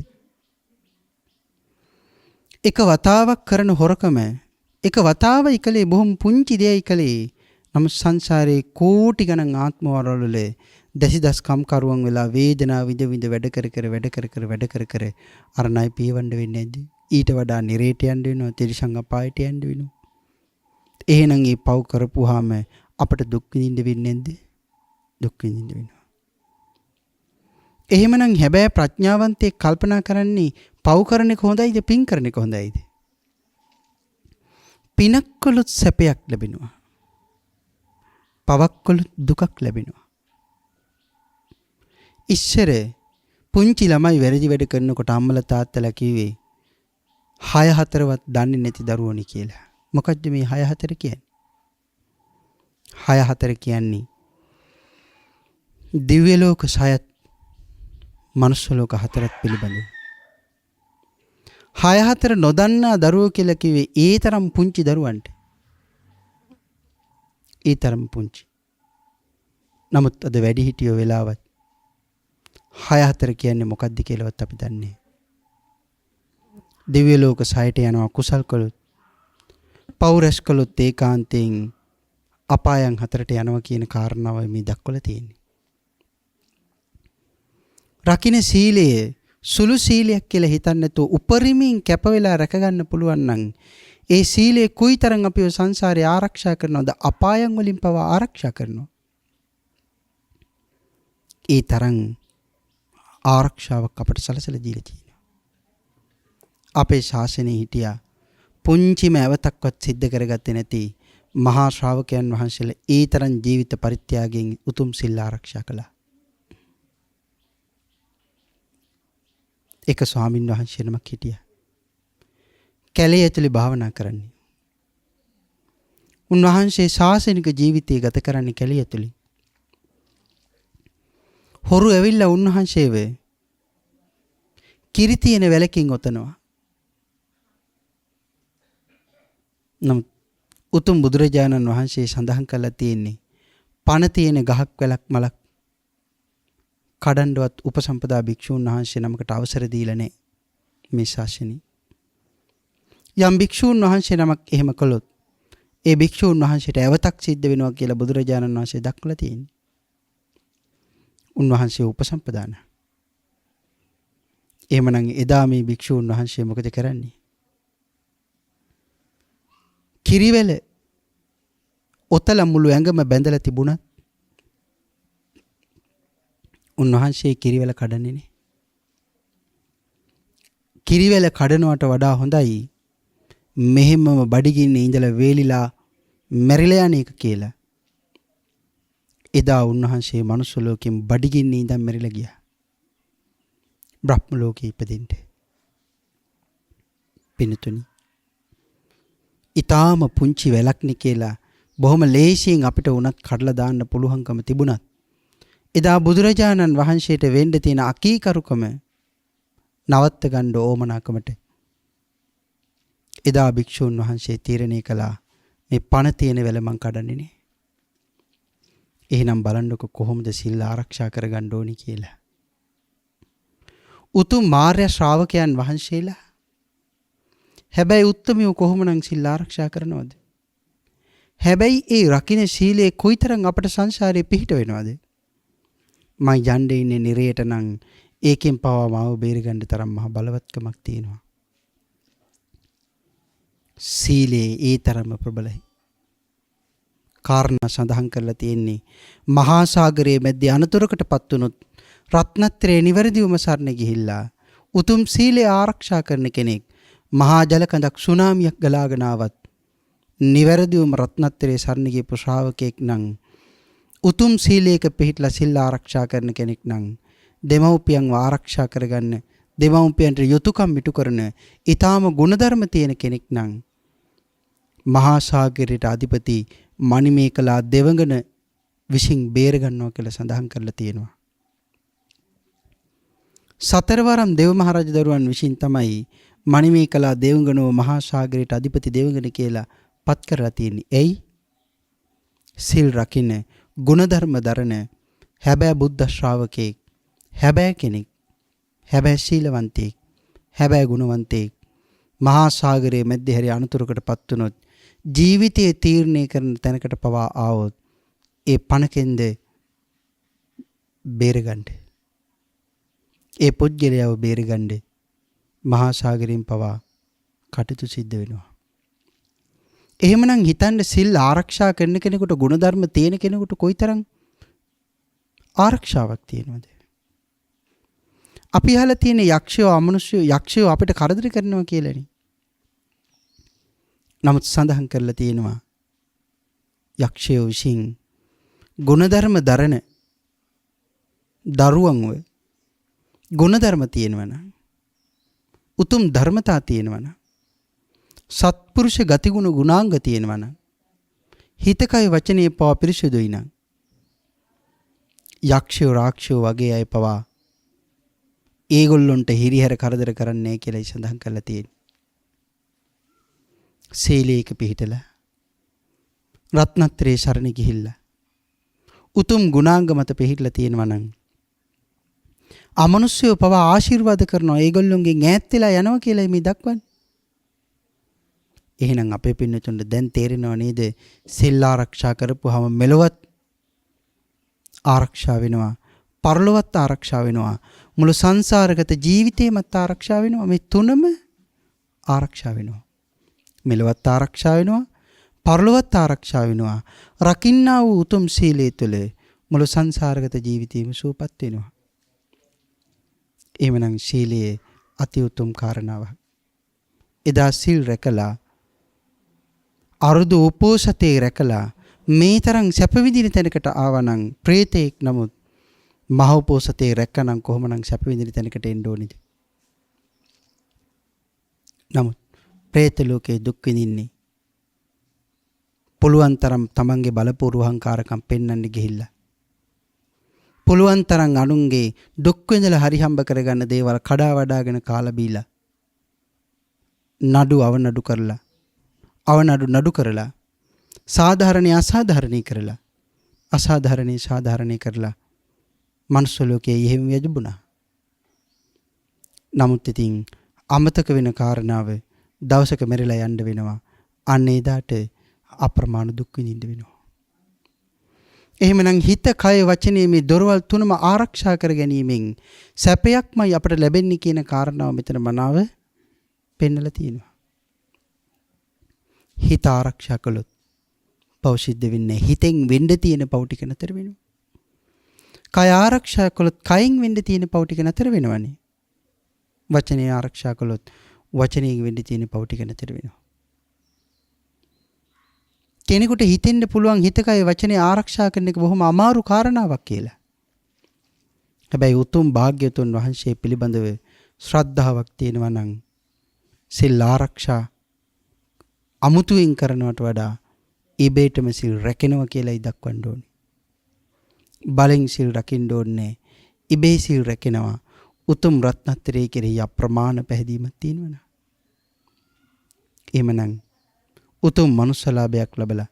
එක වතාවක් කරන හොරකම එක වතාවයි කලේ බොහොම පුංචි දෙයයි කලේ. නමුත් සංසාරේ කෝටි ගණන් ආත්මවල දසිදස් කම්කරුවන් වෙලා වේදනාව විඳ විඳ වැඩ කර කර අර ණය පියවන්න වෙන්නේ නැද්ද? ඊට වඩා නිරේට යන්න වෙනවා, තිරිසං අපායට යන්න වෙනවා. එහෙනම් මේ පව් කරපුවාම අපට දුක් විඳින්න වෙන්නේ නැද්ද? දුක් විඳින්න වෙනවා. එහෙමනම් හැබැයි ප්‍රඥාවන්තයෙක් කල්පනා කරන්නේ පව් කරන එක හොඳයිද පින් කරන එක හොඳයිද? පිනක් කළොත් සැපයක් ලැබෙනවා. පවක් කළොත් දුකක් ලැබෙනවා. ඉස්සර පුංචි ළමයි වැරදි වැඩ කරනකොට අම්මලා තාත්තලා කිව්වේ 6-4වත් දන්නේ නැති දරුවෝනි කියලා. මොකද්ද මේ 6-4 කියන්නේ? 6-4 කියන්නේ දිව්‍ය ලෝක 6ත් මනුස්ස ලෝක 4ත් පිළිබඳව. 6-4 නොදන්නා දරුවෝ කියලා කිව්වේ ඒ තරම් පුංචි දරුවන්ට. ඒ තරම් පුංචි. නමුත් අද වැඩි හිටියෝ වෙලාවත් 6-4 කියන්නේ මොකද්ද කියලාවත් අපි දන්නේ නැහැ. දිව්‍ය ලෝක 6ට යනවා කුසල් කළොත්. පෞරස් කළොත් ඒකාන්තයෙන් අපායන් 4ට යනවා කියන කාරණාවයි මේ දක්වලා තියෙන්නේ. රකින්න සීලය සුළු සීලයක් කියලා හිතන්නේ නැතුව උපරිමයෙන් කැප වෙලා රැක ගන්න පුළුවන් නම් ඒ සීලය කුයිතරම් අපිව සංසාරේ ආරක්ෂා කරනවද? අපායන් වලින් පවා ආරක්ෂා කරනවා. ඒ තරම් ආරක්ෂාවක් අපට සැලසලා දීලා තියෙනවා. අපේ ශාසනයේ හිටියා පුංචිම ඇවතක්වත් සිද්ධ කරගත්තේ නැති මහා ශ්‍රාවකයන් වහන්සේලා ඒ තරම් ජීවිත පරිත්‍යාගයෙන් උතුම් සිල් ආරක්ෂා කළා. එක ස්වාමින් වහන්සේ නමක් හිටියා. කැලේ ඇතුලේ භාවනා කරන්නේ. උන්වහන්සේ ශාසනික ජීවිතය ගත කරන්නේ කැලේ ඇතුලේ. හොරු ඇවිල්ලා උන්වහන්සේව කිරි තියෙන වැලකින් ඔතනවා. නමුත් උතුම් බුදුරජාණන් වහන්සේ සඳහන් කළා තියෙන්නේ පණ තියෙන ගහක් වැලක් මලක් කඩන්නවත් උපසම්පදා භික්ෂූන් වහන්සේ නමකට අවසර දීලා නැහැ මේ ශාසනය. යම් භික්ෂූන් වහන්සේ නමක් එහෙම කළොත් ඒ භික්ෂූන් වහන්සේට ඇවතක් සිද්ධ වෙනවා කියලා බුදුරජාණන් වහන්සේ දක්වලා තියෙන්නේ. උන්වහන්සේ උපසම්පදාන. එහෙමනම් එදා මේ භික්ෂූන් වහන්සේ මොකද කරන්නේ? කිරිවැල ඔතල මුළු ඇඟම බැඳලා තිබුණත් උන්වහන්සේ කිරිවැල කඩන්නේ නේ. කිරිවැල කඩනවට වඩා හොඳයි මෙහෙමම බඩගින්නේ ඉඳලා වේලිලා මැරිලා යන එක කියලා. එදා උන්වහන්සේ මනුස්ස ලෝකෙන් බඩගින්නේ ඉඳන් මැරිලා ගියා. බ්‍රහ්ම ලෝකෙ ඉපදෙන්න. පින්තුනි. ඊටාම පුංචි වැලක්නේ කියලා බොහොම ලේසියෙන් අපිට උනත් කඩලා දාන්න පුළුවන්කම තිබුණත් එදා බුදුරජාණන් වහන්සේට වෙන්න තියෙන අකීකරුකම නවත්ත ගන්න ඕමනාකමට එදා භික්ෂුන් වහන්සේ තීරණය කළා මේ පණ තියෙන වෙල මං කඩන්නේ නේ. එහෙනම් බලන්නකො කොහොමද සිල් ආරක්ෂා කරගන්න ඕනි කියලා. උතුම් මාර්ය ශ්‍රාවකයන් වහන්සේලා හැබැයි උත්තමියෝ කොහොමනම් සිල් ආරක්ෂා කරනවද? හැබැයි ඒ රකින්න සීලයේ කොයිතරම් අපට සංසාරේ පිහිට වෙනවද? මං යන්නේ ඉන්නේ නිරයට නම් ඒකෙන් පවා මාව බේරගන්න තරම් මහ බලවත්කමක් තියෙනවා. සීලේ ඒ තරම්ම ප්‍රබලයි. කාරණා සඳහන් කරලා තියෙන්නේ මහා සාගරයේ මැද්දේ අනතුරකටපත් වුනොත් රත්නත්‍රේ නිවැරදිවම සරණ ගිහිල්ලා උතුම් සීලය ආරක්ෂා කරන කෙනෙක් මහා ජලකඳක් සුනාමියක් ගලාගෙන ආවත් නිවැරදිවම රත්නත්‍රේ සරණ ගියපු ශ්‍රාවකෙක් නම් උතුම් සීලයක පිහිටලා සිල් ආරක්ෂා කරන කෙනෙක් නම් දෙමව්පියන්ව ආරක්ෂා කරගන්න දෙමව්පියන්ට යුතුයකම් ඉටු කරන ඊටාම ගුණධර්ම තියෙන කෙනෙක් නම් මහා සාගරයට අධිපති මණිමේකලා දෙවඟන විසින් බේර ගන්නවා කියලා සඳහන් කරලා තියෙනවා. සතරවරම් දෙව් මහරජ දරුවන් විසින් තමයි මණිමේකලා දේවගණව මහා සාගරයට අධිපති දේවගණ කියලා පත් කරලා තියෙන්නේ. එයි සිල් රකින්න ගුණධර්ම දරන හැබෑ බුද්ධ ශ්‍රාවකෙක්, හැබෑ කෙනෙක්, හැබෑ ශීලවන්තයෙක්, හැබෑ ගුණවන්තයෙක් මහා සාගරයේ මැද්දේ හැරි අනතුරකටපත් වුනොත් ජීවිතයේ තීරණය කරන තැනකට පවා ආවොත් ඒ පණකෙන්ද බේරගන්න. ඒ පුජ්‍යලයව බේරගන්න මහා සාගරයෙන් පවා කටයුතු සිද්ධ වෙනවා. එහෙමනම් හිතන්න සිල් ආරක්ෂා කරන කෙනෙකුට ගුණධර්ම තියෙන කෙනෙකුට කොයිතරම් ආරක්ෂාවක් තියෙනවද? අපි අහලා තියෙන යක්ෂයෝ අමනුෂ්‍යයෝ යක්ෂයෝ අපිට කරදර කරනවා කියලානේ. නමුත් සඳහන් කරලා තියෙනවා යක්ෂයෝ විසින් ගුණධර්ම දරන දරුවන්ව ගුණධර්ම තියෙනවනම් උතුම් ධර්මතා තියෙනවනම් සත්පුරුෂ ගතිගුණ ගුණාංග තියෙනවනම් හිතකය වචනේ පවා පිරිසුදුයි නම් යක්ෂයෝ රාක්ෂයෝ වගේ අය පවා ඒගොල්ලොන්ට හිරිහැර කරදර කරන්නේ කියලා සඳහන් කරලා තියෙනවා. සීලයක පිහිටලා රත්නත්‍රේ සරණ ගිහිල්ලා උතුම් ගුණාංග මත පිහිටලා තියෙනවා නම් අමනුෂ්‍යව පවා ආශිර්වාද කරනවා. ඒගොල්ලොන්ගෙන් ඈත් වෙලා යනවා කියලා මේ දක්වන්නේ. එහෙනම් අපේ පින්නතුන්ට දැන් තේරෙනව නේද? සිල් ආරක්ෂා කරපුවාම මෙලොවත් ආරක්ෂා වෙනවා, පරලොවත් ආරක්ෂා වෙනවා, මුළු සංසාරගත ජීවිතේමත් ආරක්ෂා වෙනවා. මේ තුනම ආරක්ෂා වෙනවා. මෙලොවත් ආරක්ෂා වෙනවා, පරලොවත් ආරක්ෂා වෙනවා. රකින්නා වූ උතුම් සීලය තුළ මුළු සංසාරගත ජීවිතේම සුවපත් වෙනවා. එහෙමනම් සීලයේ අති උතුම් කාරණාවක්. එදා සිල් රැකලා අරුදු උපෝසතේ රැකලා මේ තරම් සැප විඳින තැනකට ආවනම් ප්‍රේතෙක් නමුත් මහ උපෝසතේ රැකනම් කොහොමනම් සැප විඳින තැනකට එන්න ඕනේද? නමුත් ප්‍රේත ලෝකේ දුක් විඳින්නේ පුළුවන් තරම් තමන්ගේ බලපූර්ව අහංකාරකම් පෙන්වන්න ගිහිල්ලා පුළුවන් තරම් අනුන්ගේ දුක් විඳලා හරි හම්බ කරගන්න දේවල් කඩා වඩාගෙන කාලා බීලා නඩු අවනඩු කරලා අවනඩු නඩු කරලා සාධාරණේ අසාධාරණේ කරලා අසාධාරණේ සාධාරණේ කරලා මනුස්ස ලෝකයේ එහෙම යජබුණා. නමුත් ඉතින් අමතක වෙන කාරණාව දවසක මෙරලා යන්න වෙනවා. අන්න එදාට අප්‍රමාණ දුක් විඳින්න වෙනවා. එහෙමනම් හිත, කය, වචනේ මේ දොරවල් තුනම ආරක්ෂා කර ගැනීමෙන් සැපයක්මයි අපට ලැබෙන්නේ කියන කාරණාව මෙතන මනාව පෙන්නලා තියෙනවා. හිත ආරක්ෂා කළොත් පව් සිද්ධ වෙන්නේ. හිතෙන් වෙන්න තියෙන පව් ටික නතර වෙනවා. කය ආරක්ෂා කළොත් කයෙන් වෙන්න තියෙන පව් ටික නතර වෙනවනේ. වචනේ ආරක්ෂා කළොත් වචනයෙන් වෙන්න තියෙන පව් ටික නතර වෙනවා. කෙනෙකුට හිතෙන්න පුළුවන් හිත, කය, වචනේ ආරක්ෂා කරන එක බොහොම අමාරු කාරණාවක් කියලා. හැබැයි උතුම් භාග්‍යතුන් වහන්සේ පිළිබඳව ශ්‍රද්ධාවක් තියෙනවා නම් සිල් ආරක්ෂා අමුතුවෙන් කරනවට වඩා ඉබේටම සිල් රැකෙනවා කියලායි දක්වන්න ඕනේ. බලෙන් සිල් රකින්න ඕනේ. ඉබේ සිල් රැකෙනවා. උතුම් රත්නත්‍රයේ කෙරෙහි අප්‍රමාණ පැහැදීමක් තියෙනවනේ. එහෙමනම් උතුම් මනුස්සලාභයක් ලැබලා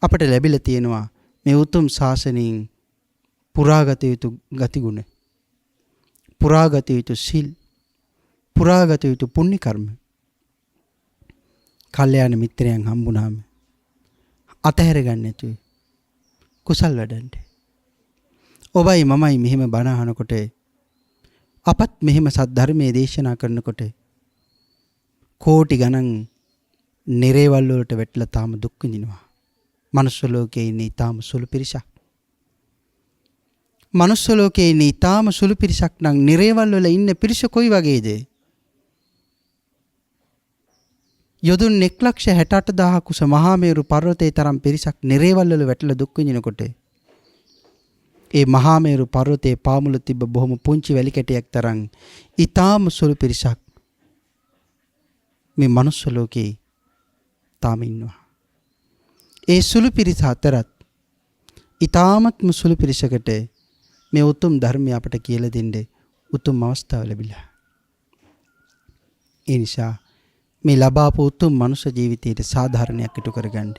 අපට ලැබිලා තියෙනවා මේ උතුම් ශාසනයෙන් පුරාගත යුතු ගතිගුණ, පුරාගත යුතු සිල්, පුරාගත යුතු පුණ්‍ය කර්ම. කල්යාණ මිත්‍රයන් හම්බුනාම අතහැර ගන්න නැතුව කුසල් වැඩන්න. ඔබයි මමයි මෙහෙම බණ අහනකොට අපත් මෙහෙම සද්ධර්මයේ දේශනා කරනකොට කෝටි ගණන් නිරේවල් වලට වැටලා තාම දුක් විඳිනවා. මනුස්ස ලෝකයේ ඉන්නේ තාම සුළු පිරිසක්. මනුස්ස ලෝකයේ ඉන්නේ තාම සුළු පිරිසක් නම් නිරේවල් වල ඉන්න පිරිස කොයි වගේද? යොදුන් 1,68,000 කුස මහා මේරු පර්වතයේ තරම් පිරිසක් නිරේවල් වල වැටලා දුක් විඳිනකොට ඒ මහා මේරු පර්වතයේ පාමුල තිබ්බ බොහොම පුංචි වැලි කැටයක් තරම් ඊටාම සුළු පිරිසක් මේ මනුස්ස ලෝකේ තාම ඉන්නවා. ඒ සුළු පිරිස අතරත් ඊ타මත්ම සුළු පිරිසකට මේ උතුම් ධර්මය අපට කියලා දෙන්නේ උතුම් අවස්ථාව ලැබිලා. ඒ නිසා මේ ලබාපු උතුම් මනුෂ්‍ය ජීවිතයේ සාධාරණයක් ඉටු කරගන්න.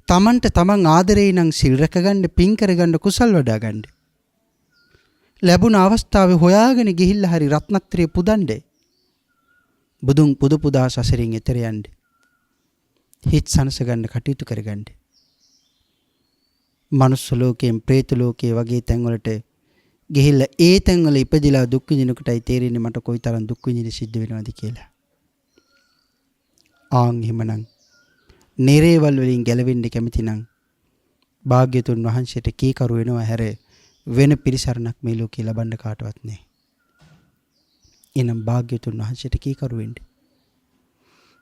තමන්ට තමන් ආදරේ නම් සිල් රැකගන්න, පින් කරගන්න, කුසල් වඩා ගන්න. ලැබුණ අවස්ථාවේ හොයාගෙන ගිහිල්ලා හරි රත්නත්‍රය පුදන්නේ. බුදුන් පුද පුදා සසරින් එතර යන්න. හිත සනස ගන්න කටයුතු කරගන්න. මනුස්ස ලෝකයෙන් പ്രേත ලෝකයේ වගේ තැන්වලට ගිහිල්ලා ඒ තැන්වල ඉපදිලා දුක් විඳිනකොටයි තේරෙන්නේ මට කොයිතරම් දුක් විඳින්න සිද්ධ වෙනවද කියලා. ආන් එහෙමනම් නිරේවල් වලින් ගැලවෙන්න කැමති නම් භාග්‍යතුන් වහන්සේට කීකරු වෙනවා හැර වෙන පිරිසරණක් මේ ලෝකේ ලබන්න කාටවත් නැහැ. එනම් භාග්‍යතුන් වහන්සේට කීකරු වෙන්න.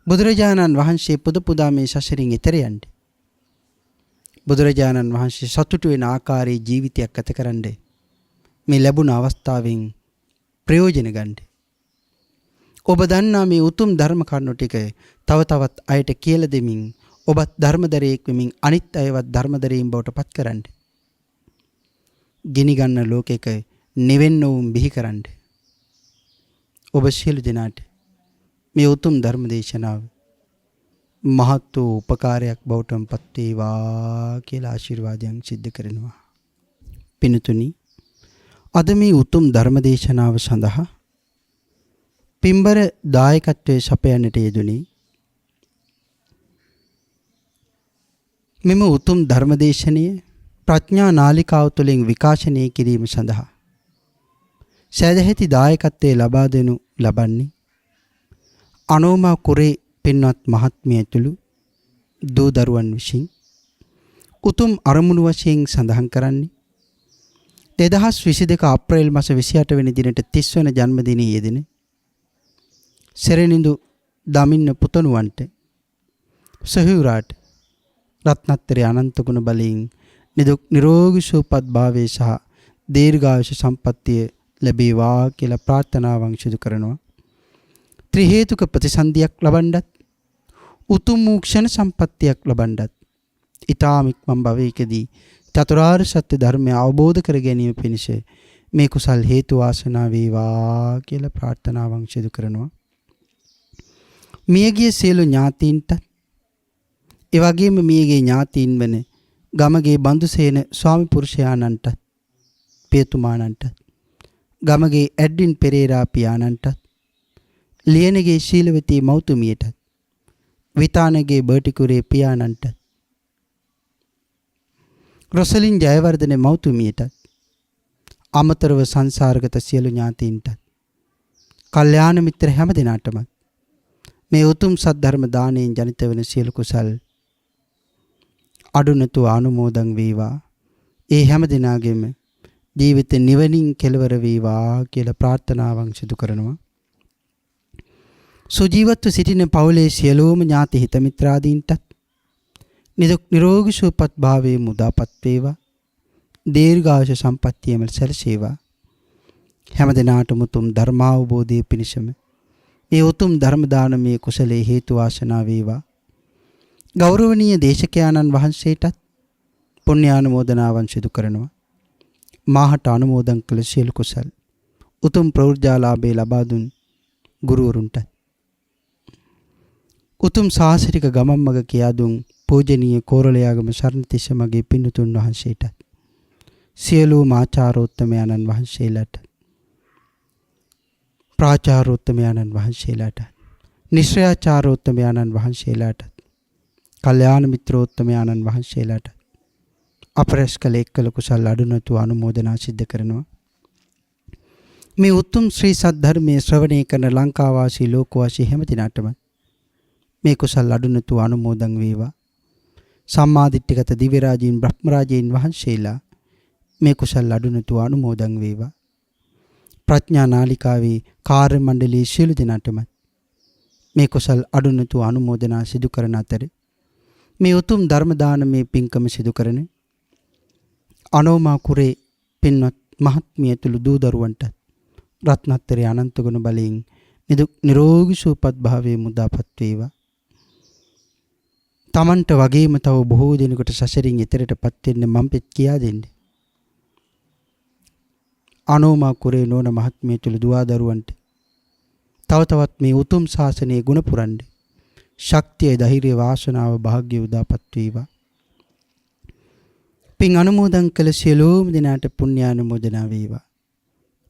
බුදුරජාණන් වහන්සේ පුද පුදා මේ සසරින් එතර යන්න. බුදුරජාණන් වහන්සේ සතුටු වෙන ආකාරයේ ජීවිතයක් ගත කරන්න මේ ලැබුණ අවස්ථාවෙන් ප්‍රයෝජන ගන්න. ඔබ දන්නා මේ උතුම් ධර්ම කරුණු ටික තව තවත් අයට කියලා දෙමින් ඔබත් ධර්මදරයෙක් වෙමින් අනිත් අයවත් ධර්මදරයින් බවට පත් කරන්න. ගිනි ගන්න ලෝකයක නිවෙන්න වුන් බිහි කරන්න. ඔබ සියලු දෙනාට මේ උතුම් ධර්ම දේශනාව මහත් වූ උපකාරයක් බවට පත් වේවා කියලා ආශිර්වාදයන් සිද්ධ කරනවා. පින්තුනි, අද මේ උතුම් ධර්ම දේශනාව සඳහා පින්බර දායකත්වයේ සපයන්නට යෙදුණි. මෙම උතුම් ධර්මදේශනය ප්‍රඥා නාලිකාව තුළින් විකාශනය කිරීම සඳහා සෑදැහැති දායකත්වයේ ලබා දෙනු ලබන්නේ අනෝමා කුරේ පින්වත් මහත්මිය ඇතුළු දූ දරුවන් විසින් උතුම් අරමුණු වශයෙන් සඳහන් කරන්නේ 2022 අප්‍රේල් මාස 28 වෙනි දිනට 30 වන ජන්මදිනයේ යෙදෙන සෙරණිඳු දමින්න පුතණුවන්ට සහුරාට රත්නත්‍රි අනන්ත ගුණ බලයෙන් නිදුක් නිරෝගී සුවපත් භාවයේ සහ දීර්ඝායුෂ සම්පන්නිය ලැබේවා කියලා ප්‍රාර්ථනාවන් සිදු කරනවා. ත්‍රි හේතුක ප්‍රතිසන්දියක් ලබන්නත් උතුම් වූ ක්ෂණ සම්පත්තියක් ලබන්නත් ඊ타ම ඉක්මන් භවයකදී චතුරාර්ය සත්‍ය ධර්මය අවබෝධ කර ගැනීම පිණිස මේ කුසල් හේතු වාසනා වේවා කියලා ප්‍රාර්ථනාවන් සිදු කරනවා. මියගිය සියලු ඥාතීන්ට ඒ වගේම මියගේ ඥාතීන් වන ගමගේ බඳුසේන ස්වාමි පුරුෂයාණන්ට පියතුමාණන්ට ගමගේ ඇඩ්වින් පෙරේරා පියාණන්ට ලියනගේ ශීලවතී මෞතුමියට විතානගේ බර්ටිකුරේ පියාණන්ට රොසලින් ජයවර්ධන මෞතුමියට අමතරව සංසාරගත සියලු ඥාතීන්ට කල්යාණ මිත්‍ර හැම දිනාටම මේ උතුම් සද්ධර්ම දාණයෙන් ජනිත වෙන සියලු කුසල් අඩුනතු ආනුමෝදන් වේවා. ඒ හැම දිනාගෙම ජීවිත නිවනින් කෙලවර වේවා කියලා ප්‍රාර්ථනාවන් සිදු කරනවා. සුජීවත්ව සිටින පවුලේ සියලුම ඥාති හිත මිත්‍රාදීන්ටත් නිදුක් නිරෝගී සුවපත් භාවයේ මුදාපත් වේවා. දීර්ඝායුෂ සම්පන්නියම සැලසේවා. හැම දිනාටම උතුම් ධර්මාවබෝධයේ පිණිසම මේ උතුම් ධර්ම දානමය කුසලයේ හේතු වාසනා වේවා. ගෞරවනීය දේශකයාණන් වහන්සේටත් පුණ්‍යානුමෝදනාවන් සිදු කරනවා. මාහට අනුමෝදන් කළ සියලු කුසල් උතුම් ප්‍රෞර්ජාලාභේ ලබා දුන් ගුරුවරුන්ට උතුම් සාසනික ගමන් මඟ කියා දුන් පූජනීය කෝරළයාගම සරණතිස්ස මගේ පින්තුන් වහන්සේට සියලුම ආචාර්යෝත්තමයන්න් වහන්සේලාට ප්‍රාචාර්යෝත්තමයන්න් වහන්සේලාට නිශ්‍රයාචාර්යෝත්තමයන්න් වහන්සේලාට කල්යාණ මිත්‍රෝත්තමයන්න් වහන්සේලාට අපරස් කළ එක්කල කුසල් අඩුනතු අනුමෝදනා සිද්ධ කරනවා. මේ උතුම් ශ්‍රී සද්ධර්මයේ ශ්‍රවණය කරන ලංකාවාසී ලෝකවාසී හැම දිනාටම මේ කුසල් අඩුනතු අනුමෝදන් වේවා. සම්මා දිට්ඨිගත දිව්‍ය රාජීන් බ්‍රහ්ම රාජීන් වහන්සේලා මේ කුසල් අඩුනතු අනුමෝදන් වේවා. ප්‍රඥා නාලිකාවේ කාර්ය මණ්ඩලයේ සියලු දෙනාටම මේ කුසල් අඩුනතු අනුමෝදනා සිදු කරන අතර මේ උතුම් ධර්ම දානමය පින්කම සිදු කරන අනෝමා කුරේ පින්වත් මහත්මිය ඇතුළු දූ දරුවන්ට රත්නත්‍රි අනන්ත ගුණ බලයෙන් නිදුක් නිරෝගී සුවපත් භාවයේ මුදාපත් වේවා. තමන්ට වගේම තව බොහෝ දෙනෙකුට සසරින් එතරටපත් වෙන්න මම පෙත් කියා දෙන්නේ. අනෝමා කුරේ නෝන මහත්මිය තුළ දුවා දරුවන්ට තව තවත් මේ උතුම් ශාසනයේ ගුණ පුරන්න ශක්තිය, ධෛර්යය, වාසනාව, භාග්‍ය උදාපත් වේවා. පින් අනුමෝදන් කළ සියලුම දෙනාට පුණ්‍යානුමෝදනා වේවා.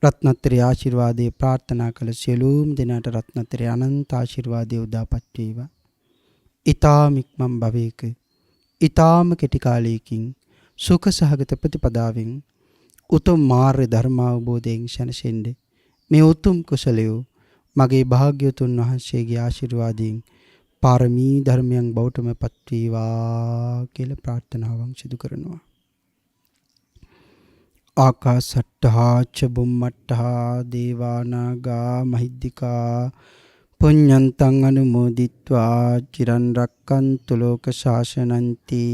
රත්නත්‍රි ආශිර්වාදයේ ප්‍රාර්ථනා කළ සියලුම දෙනාට රත්නත්‍රි අනන්ත ආශිර්වාදයේ උදාපත් වේවා. ඊ타ම ඉක්මන් භවයක ඊ타ම කෙටි කාලයකින් සුඛ සහගත ප්‍රතිපදාවෙන් උතුම් මාර්ය ධර්ම අවබෝධයෙන් ශනසෙන්ද මේ උතුම් කුසලය මගේ භාග්‍යවතුන් වහන්සේගේ ආශිර්වාදයෙන් පාරමී ධර්මයන් බවටම පත් වේවා කියලා ප්‍රාර්ථනාවන් සිදු කරනවා. ආකාසට්ඨා ච බුම්මට්ඨා දේවානාගා මහිද්దికා පුඤ්ඤන්තං අනුමෝදිත්වා චිරන් රක්칸තු ලෝක ශාසනන්ති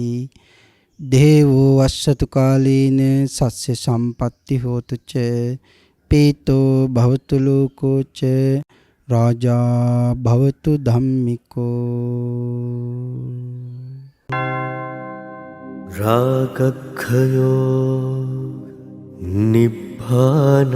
දේවෝ වස්සතු කාලීන සස්්‍ය සම්පatti හෝතු ච පීතෝ භවතු ලෝකෝ ච රාජා භවතු ධම්මිකෝ. රාගක්ඛයෝ නිබ්බානං